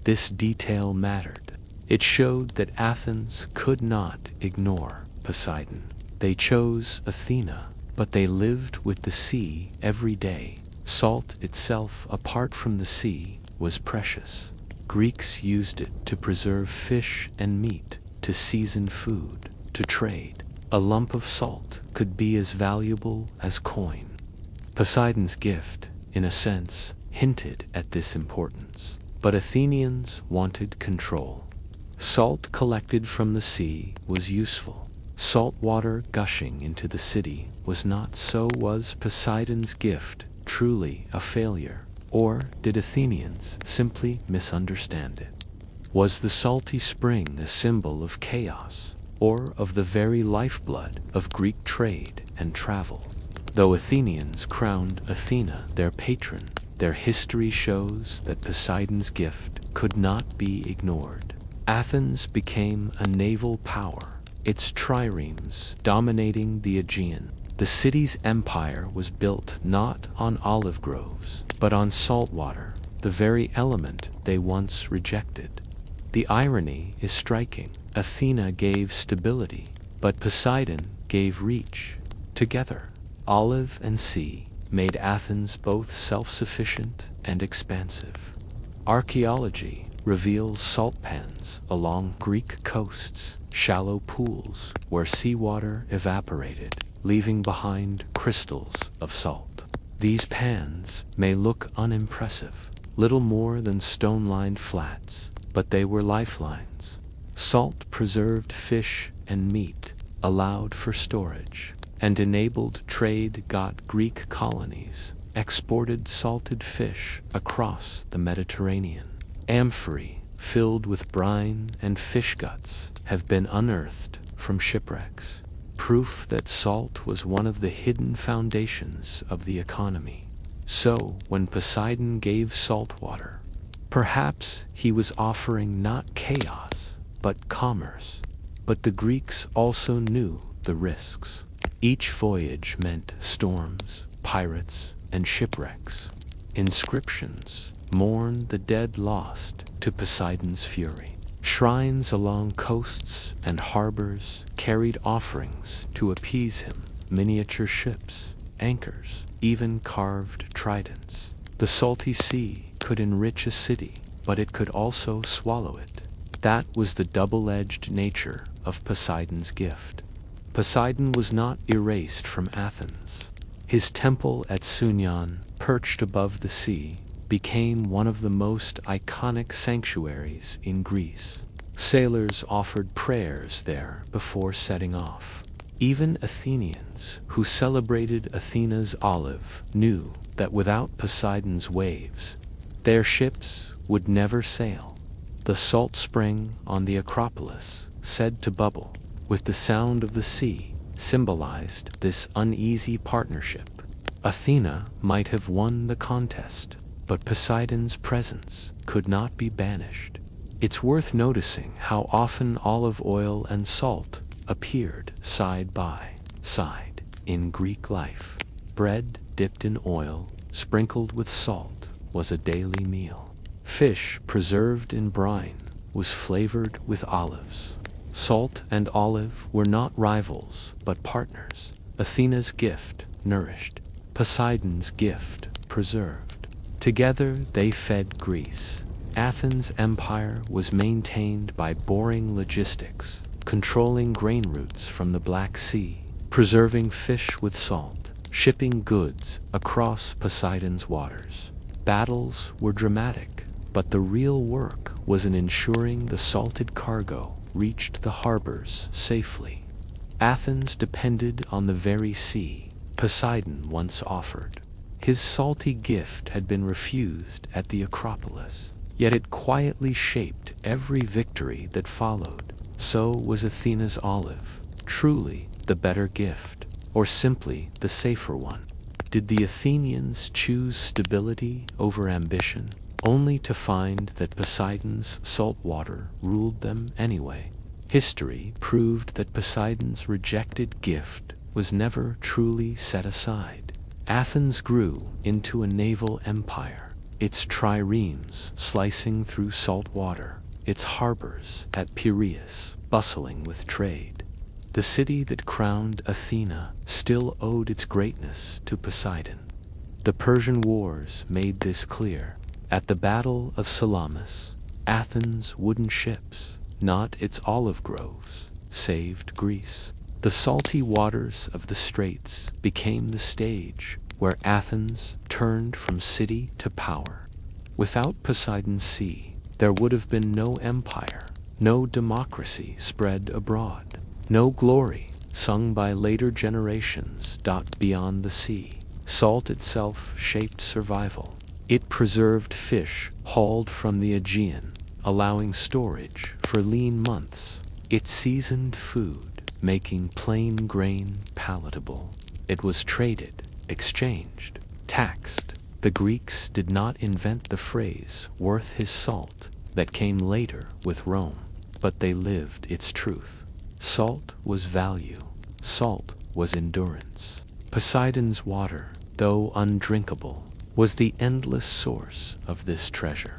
This detail mattered. It showed that Athens could not ignore Poseidon. They chose Athena, but they lived with the sea every day. Salt itself, apart from the sea, was precious. Greeks used it to preserve fish and meat, to season food, to trade. A lump of salt could be as valuable as coin. Poseidon's gift, in a sense, hinted at this importance. But Athenians wanted control. Salt collected from the sea was useful. Salt water gushing into the city was not. So was Poseidon's gift truly a failure? Or did Athenians simply misunderstand it? Was the salty spring a symbol of chaos, or of the very lifeblood of Greek trade and travel? Though Athenians crowned Athena their patron, their history shows that Poseidon's gift could not be ignored. Athens became a naval power, its triremes dominating the Aegean. The city's empire was built not on olive groves, but on salt water, the very element they once rejected. The irony is striking. Athena gave stability, but Poseidon gave reach. Together, olive and sea made Athens both self-sufficient and expansive. Archaeology reveals salt pans along Greek coasts, shallow pools where seawater evaporated, leaving behind crystals of salt. These pans may look unimpressive, little more than stone-lined flats, but they were lifelines. Salt preserved fish and meat, allowed for storage, and enabled trade. Greek colonies exported salted fish across the Mediterranean. Amphorae filled with brine and fish guts have been unearthed from shipwrecks, proof that salt was one of the hidden foundations of the economy. So, when Poseidon gave salt water, perhaps he was offering not chaos, but commerce. But the Greeks also knew the risks. Each voyage meant storms, pirates, and shipwrecks. Inscriptions mourned the dead lost to Poseidon's fury. Shrines along coasts and harbors carried offerings to appease him. Miniature ships, anchors, even carved tridents. The salty sea could enrich a city, but it could also swallow it. That was the double-edged nature of Poseidon's gift. Poseidon was not erased from Athens. His temple at Sunion, perched above the sea, became one of the most iconic sanctuaries in Greece. Sailors offered prayers there before setting off. Even Athenians, who celebrated Athena's olive, knew that without Poseidon's waves, their ships would never sail. The salt spring on the Acropolis, said to bubble with the sound of the sea, symbolized this uneasy partnership. Athena might have won the contest, but Poseidon's presence could not be banished. It's worth noticing how often olive oil and salt appeared side by side in Greek life. Bread dipped in oil, sprinkled with salt, was a daily meal. Fish preserved in brine was flavored with olives. Salt and olive were not rivals, but partners. Athena's gift nourished, Poseidon's gift preserved. Together they fed Greece. Athens' empire was maintained by boring logistics, controlling grain routes from the Black Sea, preserving fish with salt, shipping goods across Poseidon's waters. Battles were dramatic, but the real work was in ensuring the salted cargo reached the harbors safely. Athens depended on the very sea Poseidon once offered. His salty gift had been refused at the Acropolis, yet it quietly shaped every victory that followed. So was Athena's olive, truly the better gift, or simply the safer one? Did the Athenians choose stability over ambition, only to find that Poseidon's salt water ruled them anyway? History proved that Poseidon's rejected gift was never truly set aside. Athens grew into a naval empire, its triremes slicing through salt water, its harbors at Piraeus bustling with trade. The city that crowned Athena still owed its greatness to Poseidon. The Persian Wars made this clear. At the Battle of Salamis, Athens' wooden ships, not its olive groves, saved Greece. The salty waters of the straits became the stage where Athens turned from city to power. Without Poseidon's sea, there would have been no empire, no democracy spread abroad, no glory sung by later generations. Beyond the sea, salt itself shaped survival. It preserved fish hauled from the Aegean, allowing storage for lean months. It seasoned food, making plain grain palatable. It was traded, exchanged, taxed. The Greeks did not invent the phrase "worth his salt" that came later with Rome. but they lived its truth. Salt was value. Salt was endurance. Poseidon's water, though undrinkable, was the endless source of this treasure.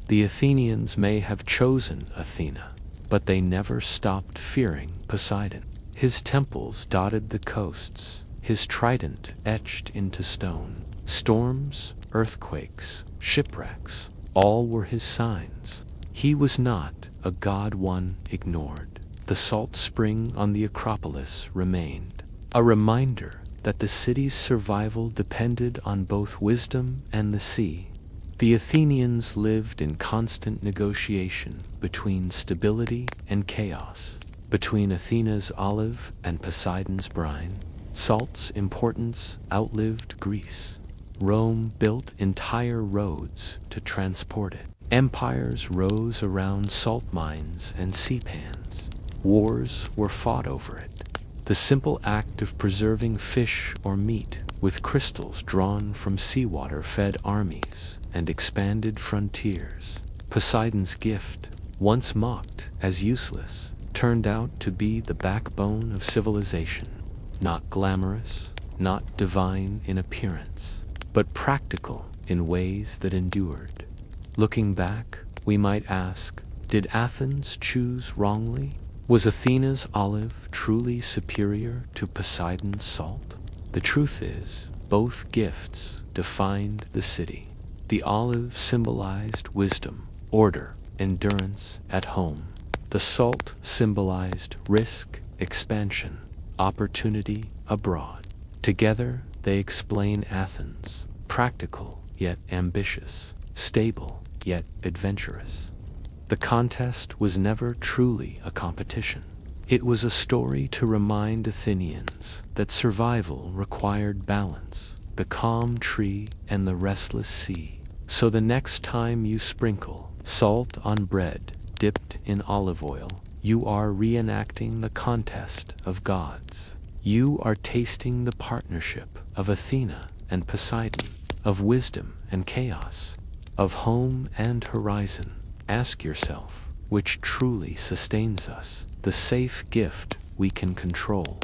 The Athenians may have chosen Athena, but they never stopped fearing Poseidon. His temples dotted the coasts, his trident etched into stone. Storms, earthquakes, shipwrecks, all were his signs. He was not a god one ignored. The salt spring on the Acropolis remained, a reminder that the city's survival depended on both wisdom and the sea. The Athenians lived in constant negotiation between stability and chaos, between Athena's olive and Poseidon's brine. Salt's importance outlived Greece. Rome built entire roads to transport it. Empires rose around salt mines and sea pans. Wars were fought over it. The simple act of preserving fish or meat with crystals drawn from seawater fed armies and expanded frontiers. Poseidon's gift, once mocked as useless, turned out to be the backbone of civilization. Not glamorous, not divine in appearance, but practical in ways that endured. Looking back, we might ask, did Athens choose wrongly? Was Athena's olive truly superior to Poseidon's salt? The truth is, both gifts defined the city. The olive symbolized wisdom, order, endurance at home. The salt symbolized risk, expansion, opportunity abroad. Together, they explain Athens, practical yet ambitious, stable yet adventurous. The contest was never truly a competition. It was a story to remind Athenians that survival required balance, the calm tree and the restless sea. So the next time you sprinkle salt on bread dipped in olive oil, you are reenacting the contest of gods. You are tasting the partnership of Athena and Poseidon, of wisdom and chaos, of home and horizon. Ask yourself, which truly sustains us, the safe gift we can control,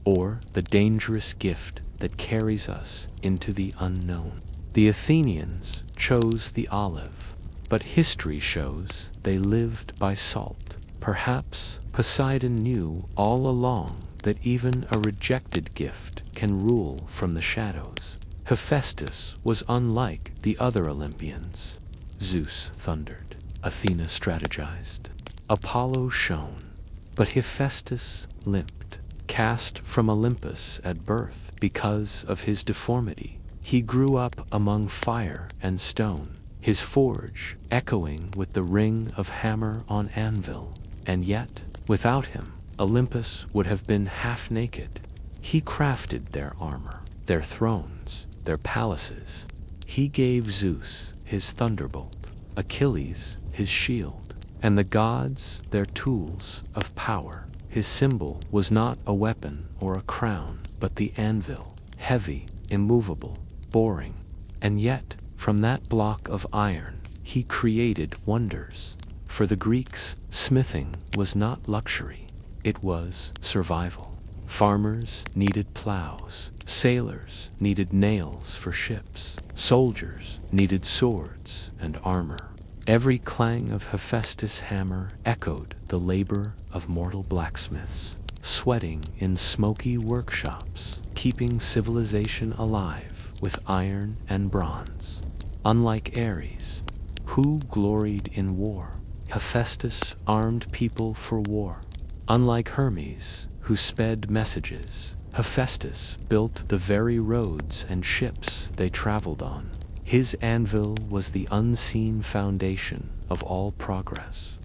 or the dangerous gift that carries us into the unknown? The Athenians chose the olive, but history shows they lived by salt. Perhaps Poseidon knew all along that even a rejected gift can rule from the shadows. Hephaestus was unlike the other Olympians. Zeus thundered. Athena strategized. Apollo shone. But Hephaestus limped. Cast from Olympus at birth because of his deformity, he grew up among fire and stone, his forge echoing with the ring of hammer on anvil. And yet, without him, Olympus would have been half naked. He crafted their armor, their thrones, their palaces. He gave Zeus his thunderbolt, Achilles his shield, and the gods their tools of power. His symbol was not a weapon or a crown, but the anvil, heavy, immovable, boring. And yet, from that block of iron, he created wonders. For the Greeks, smithing was not luxury, it was survival. Farmers needed plows, sailors needed nails for ships, soldiers needed swords and armor. Every clang of Hephaestus' hammer echoed the labor of mortal blacksmiths, sweating in smoky workshops, keeping civilization alive with iron and bronze. Unlike Ares, who gloried in war, Hephaestus armed people for war. Unlike Hermes, who sped messages, Hephaestus built the very roads and ships they traveled on. His anvil was the unseen foundation of all progress.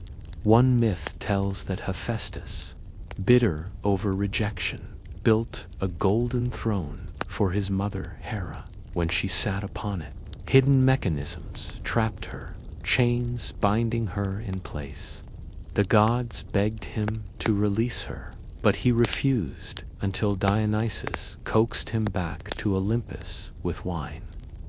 One myth tells that Hephaestus, bitter over rejection, built a golden throne for his mother Hera when she sat upon it. Hidden mechanisms trapped her, chains binding her in place. The gods begged him to release her, but he refused until Dionysus coaxed him back to Olympus with wine.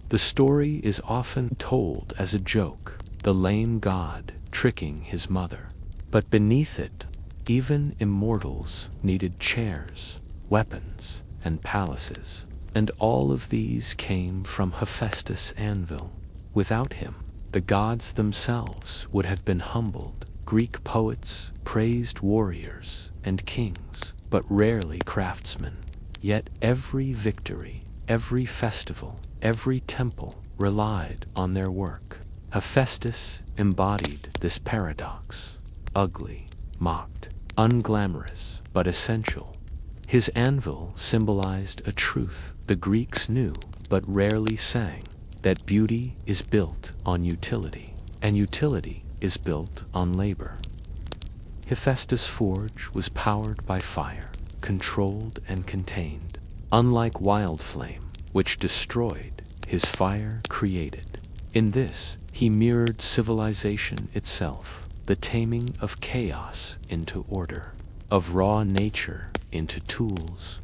The story is often told as a joke, the lame god tricking his mother. But beneath it, even immortals needed chairs, weapons, and palaces, and all of these came from Hephaestus' anvil. Without him, the gods themselves would have been humbled. Greek poets praised warriors and kings, but rarely craftsmen. Yet every victory, every festival, every temple relied on their work. Hephaestus embodied this paradox: ugly, mocked, unglamorous, but essential. His anvil symbolized a truth the Greeks knew but rarely sang: that beauty is built on utility, and utility is built on labor. Hephaestus' forge was powered by fire, controlled and contained. Unlike wild flame, which destroyed, his fire created. In this, he mirrored civilization itself, the taming of chaos into order, of raw nature into tools.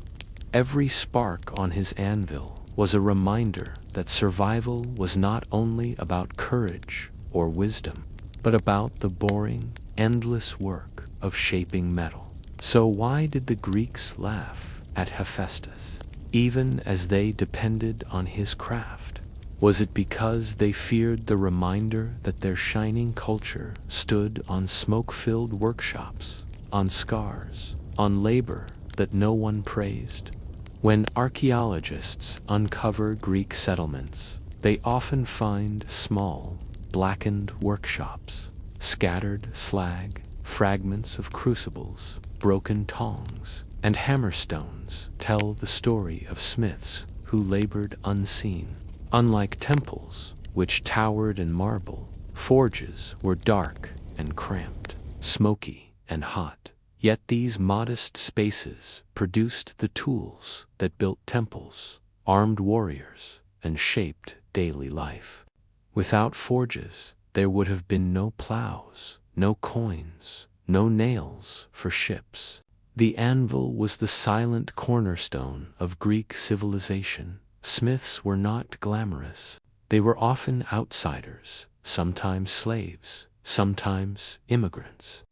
Every spark on his anvil was a reminder that survival was not only about courage or wisdom, but about the boring, endless work of shaping metal. So why did the Greeks laugh at Hephaestus, even as they depended on his craft? Was it because they feared the reminder that their shining culture stood on smoke-filled workshops, on scars, on labor that no one praised? When archaeologists uncover Greek settlements, they often find small, blackened workshops, scattered slag, fragments of crucibles, broken tongs, and hammerstones tell the story of smiths who labored unseen. Unlike temples, which towered in marble, forges were dark and cramped, smoky and hot. Yet these modest spaces produced the tools that built temples, armed warriors, and shaped daily life. Without forges, there would have been no plows, no coins, no nails for ships. The anvil was the silent cornerstone of Greek civilization. Smiths were not glamorous. They were often outsiders, sometimes slaves, sometimes immigrants.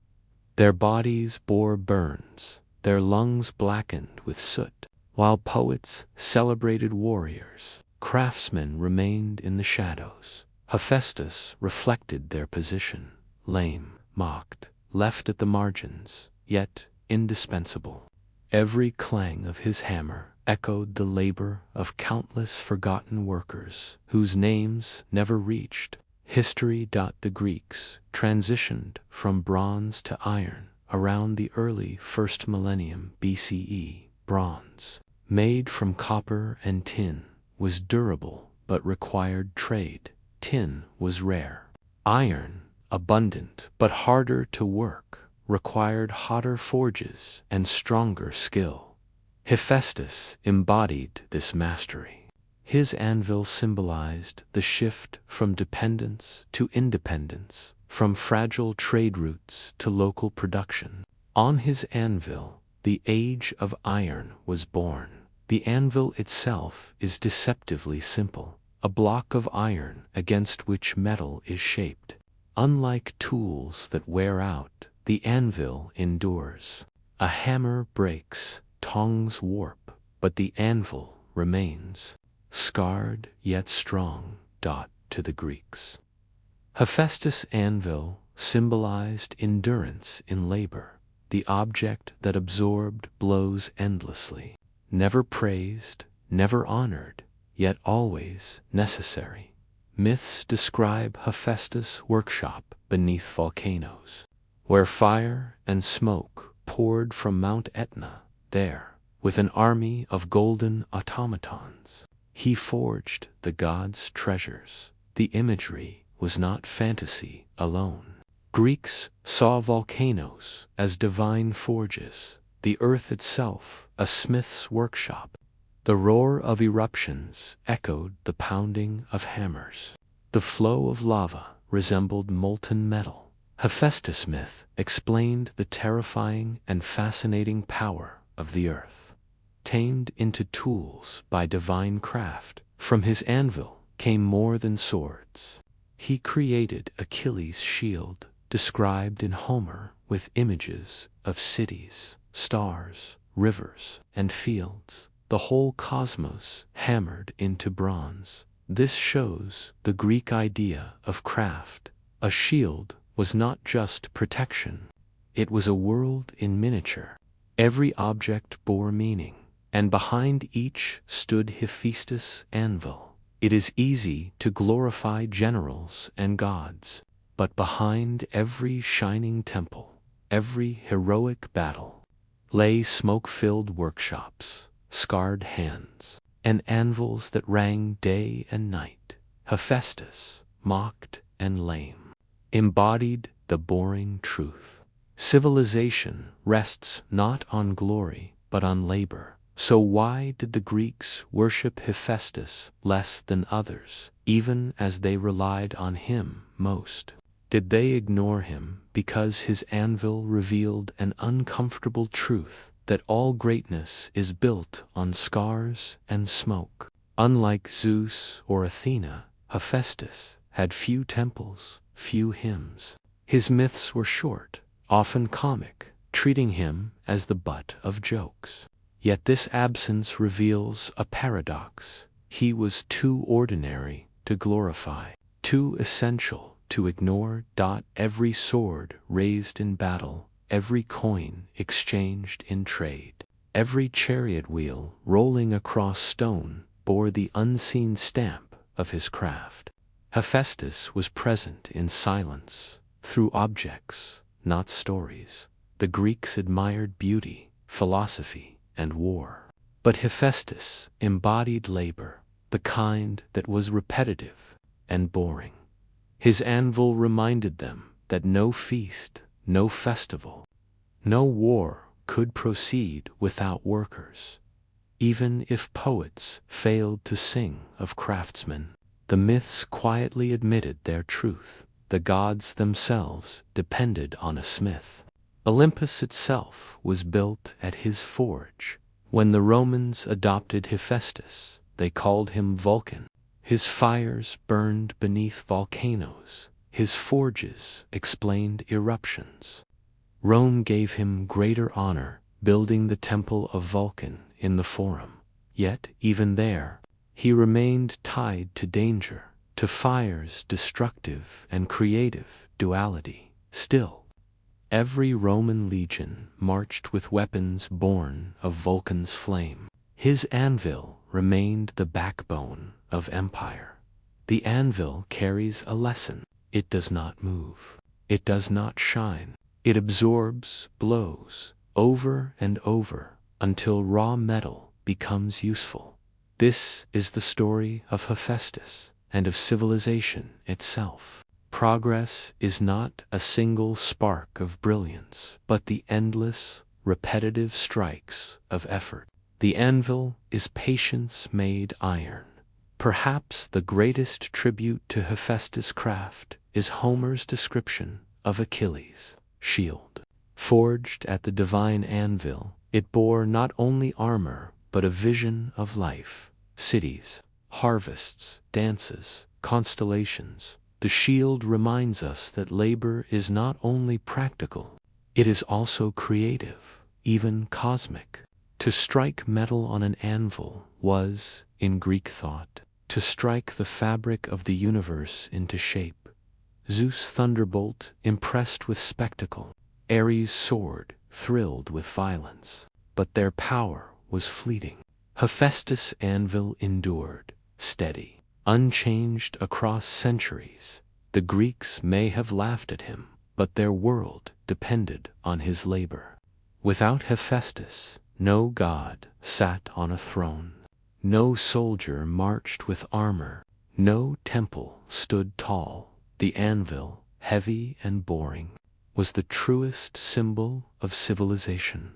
Their bodies bore burns, their lungs blackened with soot. While poets celebrated warriors, craftsmen remained in the shadows. Hephaestus reflected their position: lame, mocked, left at the margins, yet indispensable. Every clang of his hammer echoed the labor of countless forgotten workers whose names never reached history. The Greeks transitioned from bronze to iron around the early 1st millennium BCE. Bronze, made from copper and tin, was durable but required trade. Tin was rare. Iron, abundant but harder to work, required hotter forges and stronger skill. Hephaestus embodied this mastery. His anvil symbolized the shift from dependence to independence, from fragile trade routes to local production. On his anvil, the age of iron was born. The anvil itself is deceptively simple, a block of iron against which metal is shaped. Unlike tools that wear out, the anvil endures. A hammer breaks, tongs warp, but the anvil remains, scarred yet strong. To the Greeks, Hephaestus' anvil symbolized endurance in labor, the object that absorbed blows endlessly, never praised, never honored, yet always necessary. Myths describe Hephaestus' workshop beneath volcanoes, where fire and smoke poured from Mount Etna. There, with an army of golden automatons, he forged the gods' treasures. The imagery was not fantasy alone. Greeks saw volcanoes as divine forges, the earth itself a smith's workshop. The roar of eruptions echoed the pounding of hammers. The flow of lava resembled molten metal. Hephaestus' myth explained the terrifying and fascinating power of the earth, tamed into tools by divine craft. From his anvil came more than swords. He created Achilles' shield, described in Homer with images of cities, stars, rivers, and fields, the whole cosmos hammered into bronze. This shows the Greek idea of craft. A shield was not just protection, it was a world in miniature. Every object bore meaning, and behind each stood Hephaestus' anvil. It is easy to glorify generals and gods, but behind every shining temple, every heroic battle, lay smoke-filled workshops, scarred hands, and anvils that rang day and night. Hephaestus, mocked and lame, embodied the boring truth. Civilization rests not on glory, but on labor. So why did the Greeks worship Hephaestus less than others, even as they relied on him most? Did they ignore him because his anvil revealed an uncomfortable truth that all greatness is built on scars and smoke? Unlike Zeus or Athena, Hephaestus had few temples, few hymns. His myths were short, often comic, treating him as the butt of jokes. Yet this absence reveals a paradox. He was too ordinary to glorify, too essential to ignore. Every sword raised in battle, every coin exchanged in trade, every chariot wheel rolling across stone bore the unseen stamp of his craft. Hephaestus was present in silence, through objects, not stories. The Greeks admired beauty, philosophy, and war. But Hephaestus embodied labor, the kind that was repetitive and boring. His anvil reminded them that no feast, no festival, no war could proceed without workers. Even if poets failed to sing of craftsmen, the myths quietly admitted their truth. The gods themselves depended on a smith. Olympus itself was built at his forge. When the Romans adopted Hephaestus, they called him Vulcan. His fires burned beneath volcanoes. His forges explained eruptions. Rome gave him greater honor, building the temple of Vulcan in the Forum. Yet, even there, he remained tied to danger, to fire's destructive and creative duality. Still, every Roman legion marched with weapons born of Vulcan's flame. His anvil remained the backbone of empire. The anvil carries a lesson. It does not move. It does not shine. It absorbs blows over and over until raw metal becomes useful. This is the story of Hephaestus and of civilization itself. Progress is not a single spark of brilliance, but the endless, repetitive strikes of effort. The anvil is patience made iron. Perhaps the greatest tribute to Hephaestus' craft is Homer's description of Achilles' shield. Forged at the divine anvil, it bore not only armor, but a vision of life, cities, harvests, dances, constellations. The shield reminds us that labor is not only practical, it is also creative, even cosmic. To strike metal on an anvil was, in Greek thought, to strike the fabric of the universe into shape. Zeus' thunderbolt impressed with spectacle. Ares' sword thrilled with violence. But their power was fleeting. Hephaestus' anvil endured, steady, unchanged across centuries. The Greeks may have laughed at him, but their world depended on his labor. Without Hephaestus, no god sat on a throne. No soldier marched with armor. No temple stood tall. The anvil, heavy and boring, was the truest symbol of civilization.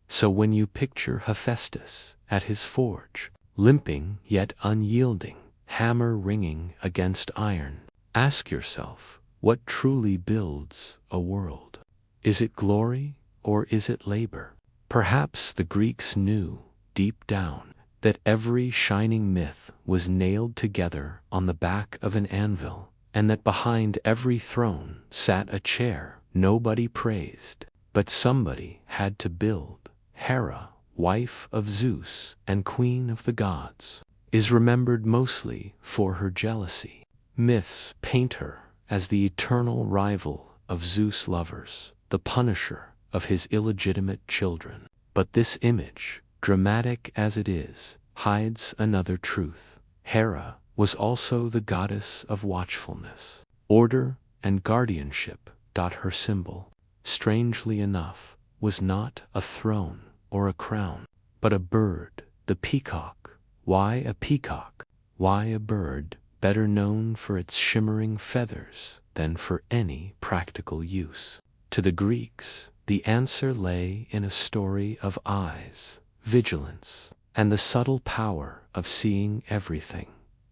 So when you picture Hephaestus at his forge, limping yet unyielding, hammer ringing against iron, ask yourself, what truly builds a world? Is it glory or is it labor? Perhaps the Greeks knew, deep down, that every shining myth was nailed together on the back of an anvil, and that behind every throne sat a chair nobody praised, but somebody had to build. Hera, wife of Zeus and queen of the gods, is remembered mostly for her jealousy. Myths paint her as the eternal rival of Zeus' lovers, the punisher of his illegitimate children. But this image, dramatic as it is, hides another truth. Hera was also the goddess of watchfulness, order, and guardianship. Her symbol, strangely enough, was not a throne or a crown, but a bird, the peacock. Why a peacock? Why a bird better known for its shimmering feathers than for any practical use? To the Greeks, the answer lay in a story of eyes, vigilance, and the subtle power of seeing everything.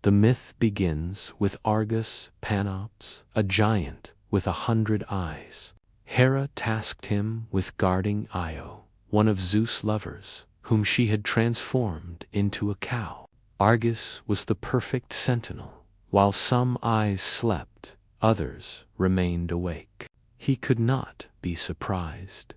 The myth begins with Argus Panops, a giant with 100 eyes. Hera tasked him with guarding Io, one of Zeus' lovers, whom she had transformed into a cow. Argus was the perfect sentinel. While some eyes slept, others remained awake. He could not be surprised.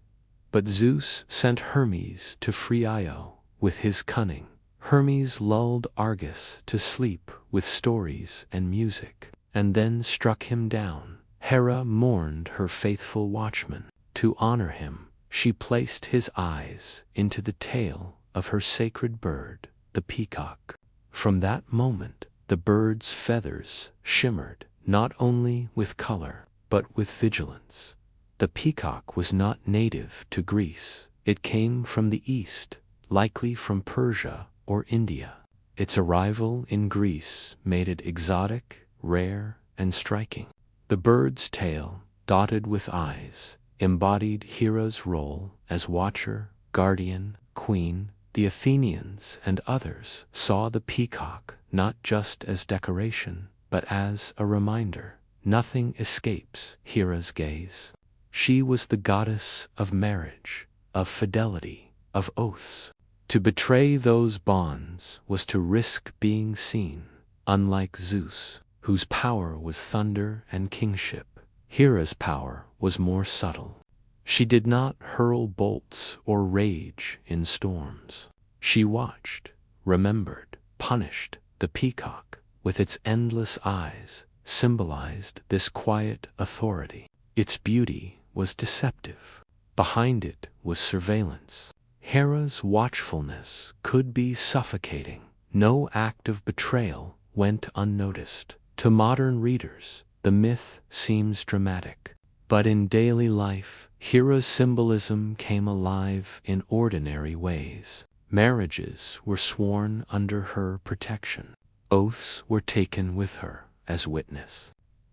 But Zeus sent Hermes to free Io with his cunning. Hermes lulled Argus to sleep with stories and music, and then struck him down. Hera mourned her faithful watchman. To honor him, she placed his eyes into the tail of her sacred bird, the peacock. From that moment, the bird's feathers shimmered, not only with color, but with vigilance. The peacock was not native to Greece. It came from the east, likely from Persia or India. Its arrival in Greece made it exotic, rare, and striking. The bird's tail, dotted with eyes, embodied Hera's role as watcher, guardian, queen. The Athenians and others saw the peacock not just as decoration, but as a reminder. Nothing escapes Hera's gaze. She was the goddess of marriage, of fidelity, of oaths. To betray those bonds was to risk being seen. Unlike Zeus, whose power was thunder and kingship, Hera's power was more subtle. She did not hurl bolts or rage in storms. She watched, remembered, punished. The peacock, with its endless eyes, symbolized this quiet authority. Its beauty was deceptive. Behind it was surveillance. Hera's watchfulness could be suffocating. No act of betrayal went unnoticed. To modern readers, the myth seems dramatic. But in daily life, Hera's symbolism came alive in ordinary ways. Marriages were sworn under her protection. Oaths were taken with her as witness.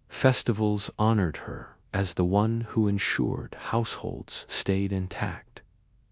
Festivals honored her as the one who ensured households stayed intact.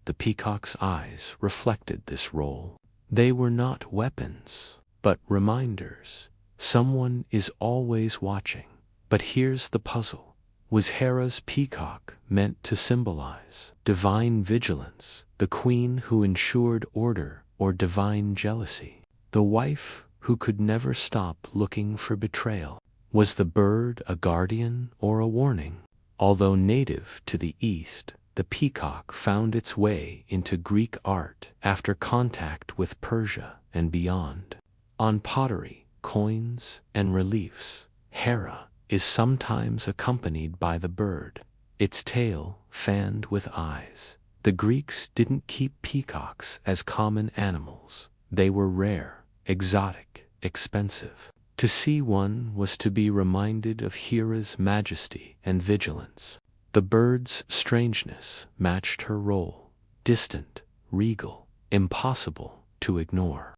The peacock's eyes reflected this role. They were not weapons, but reminders. Someone is always watching. But here's the puzzle. Was Hera's peacock meant to symbolize divine vigilance, the queen who ensured order, or divine jealousy, the wife who could never stop looking for betrayal? Was the bird a guardian or a warning? Although native to the East, the peacock found its way into Greek art after contact with Persia and beyond. On pottery, coins, and reliefs, Hera is sometimes accompanied by the bird, its tail fanned with eyes. The Greeks didn't keep peacocks as common animals. They were rare, exotic, expensive. To see one was to be reminded of Hera's majesty and vigilance. The bird's strangeness matched her role, distant, regal, impossible to ignore.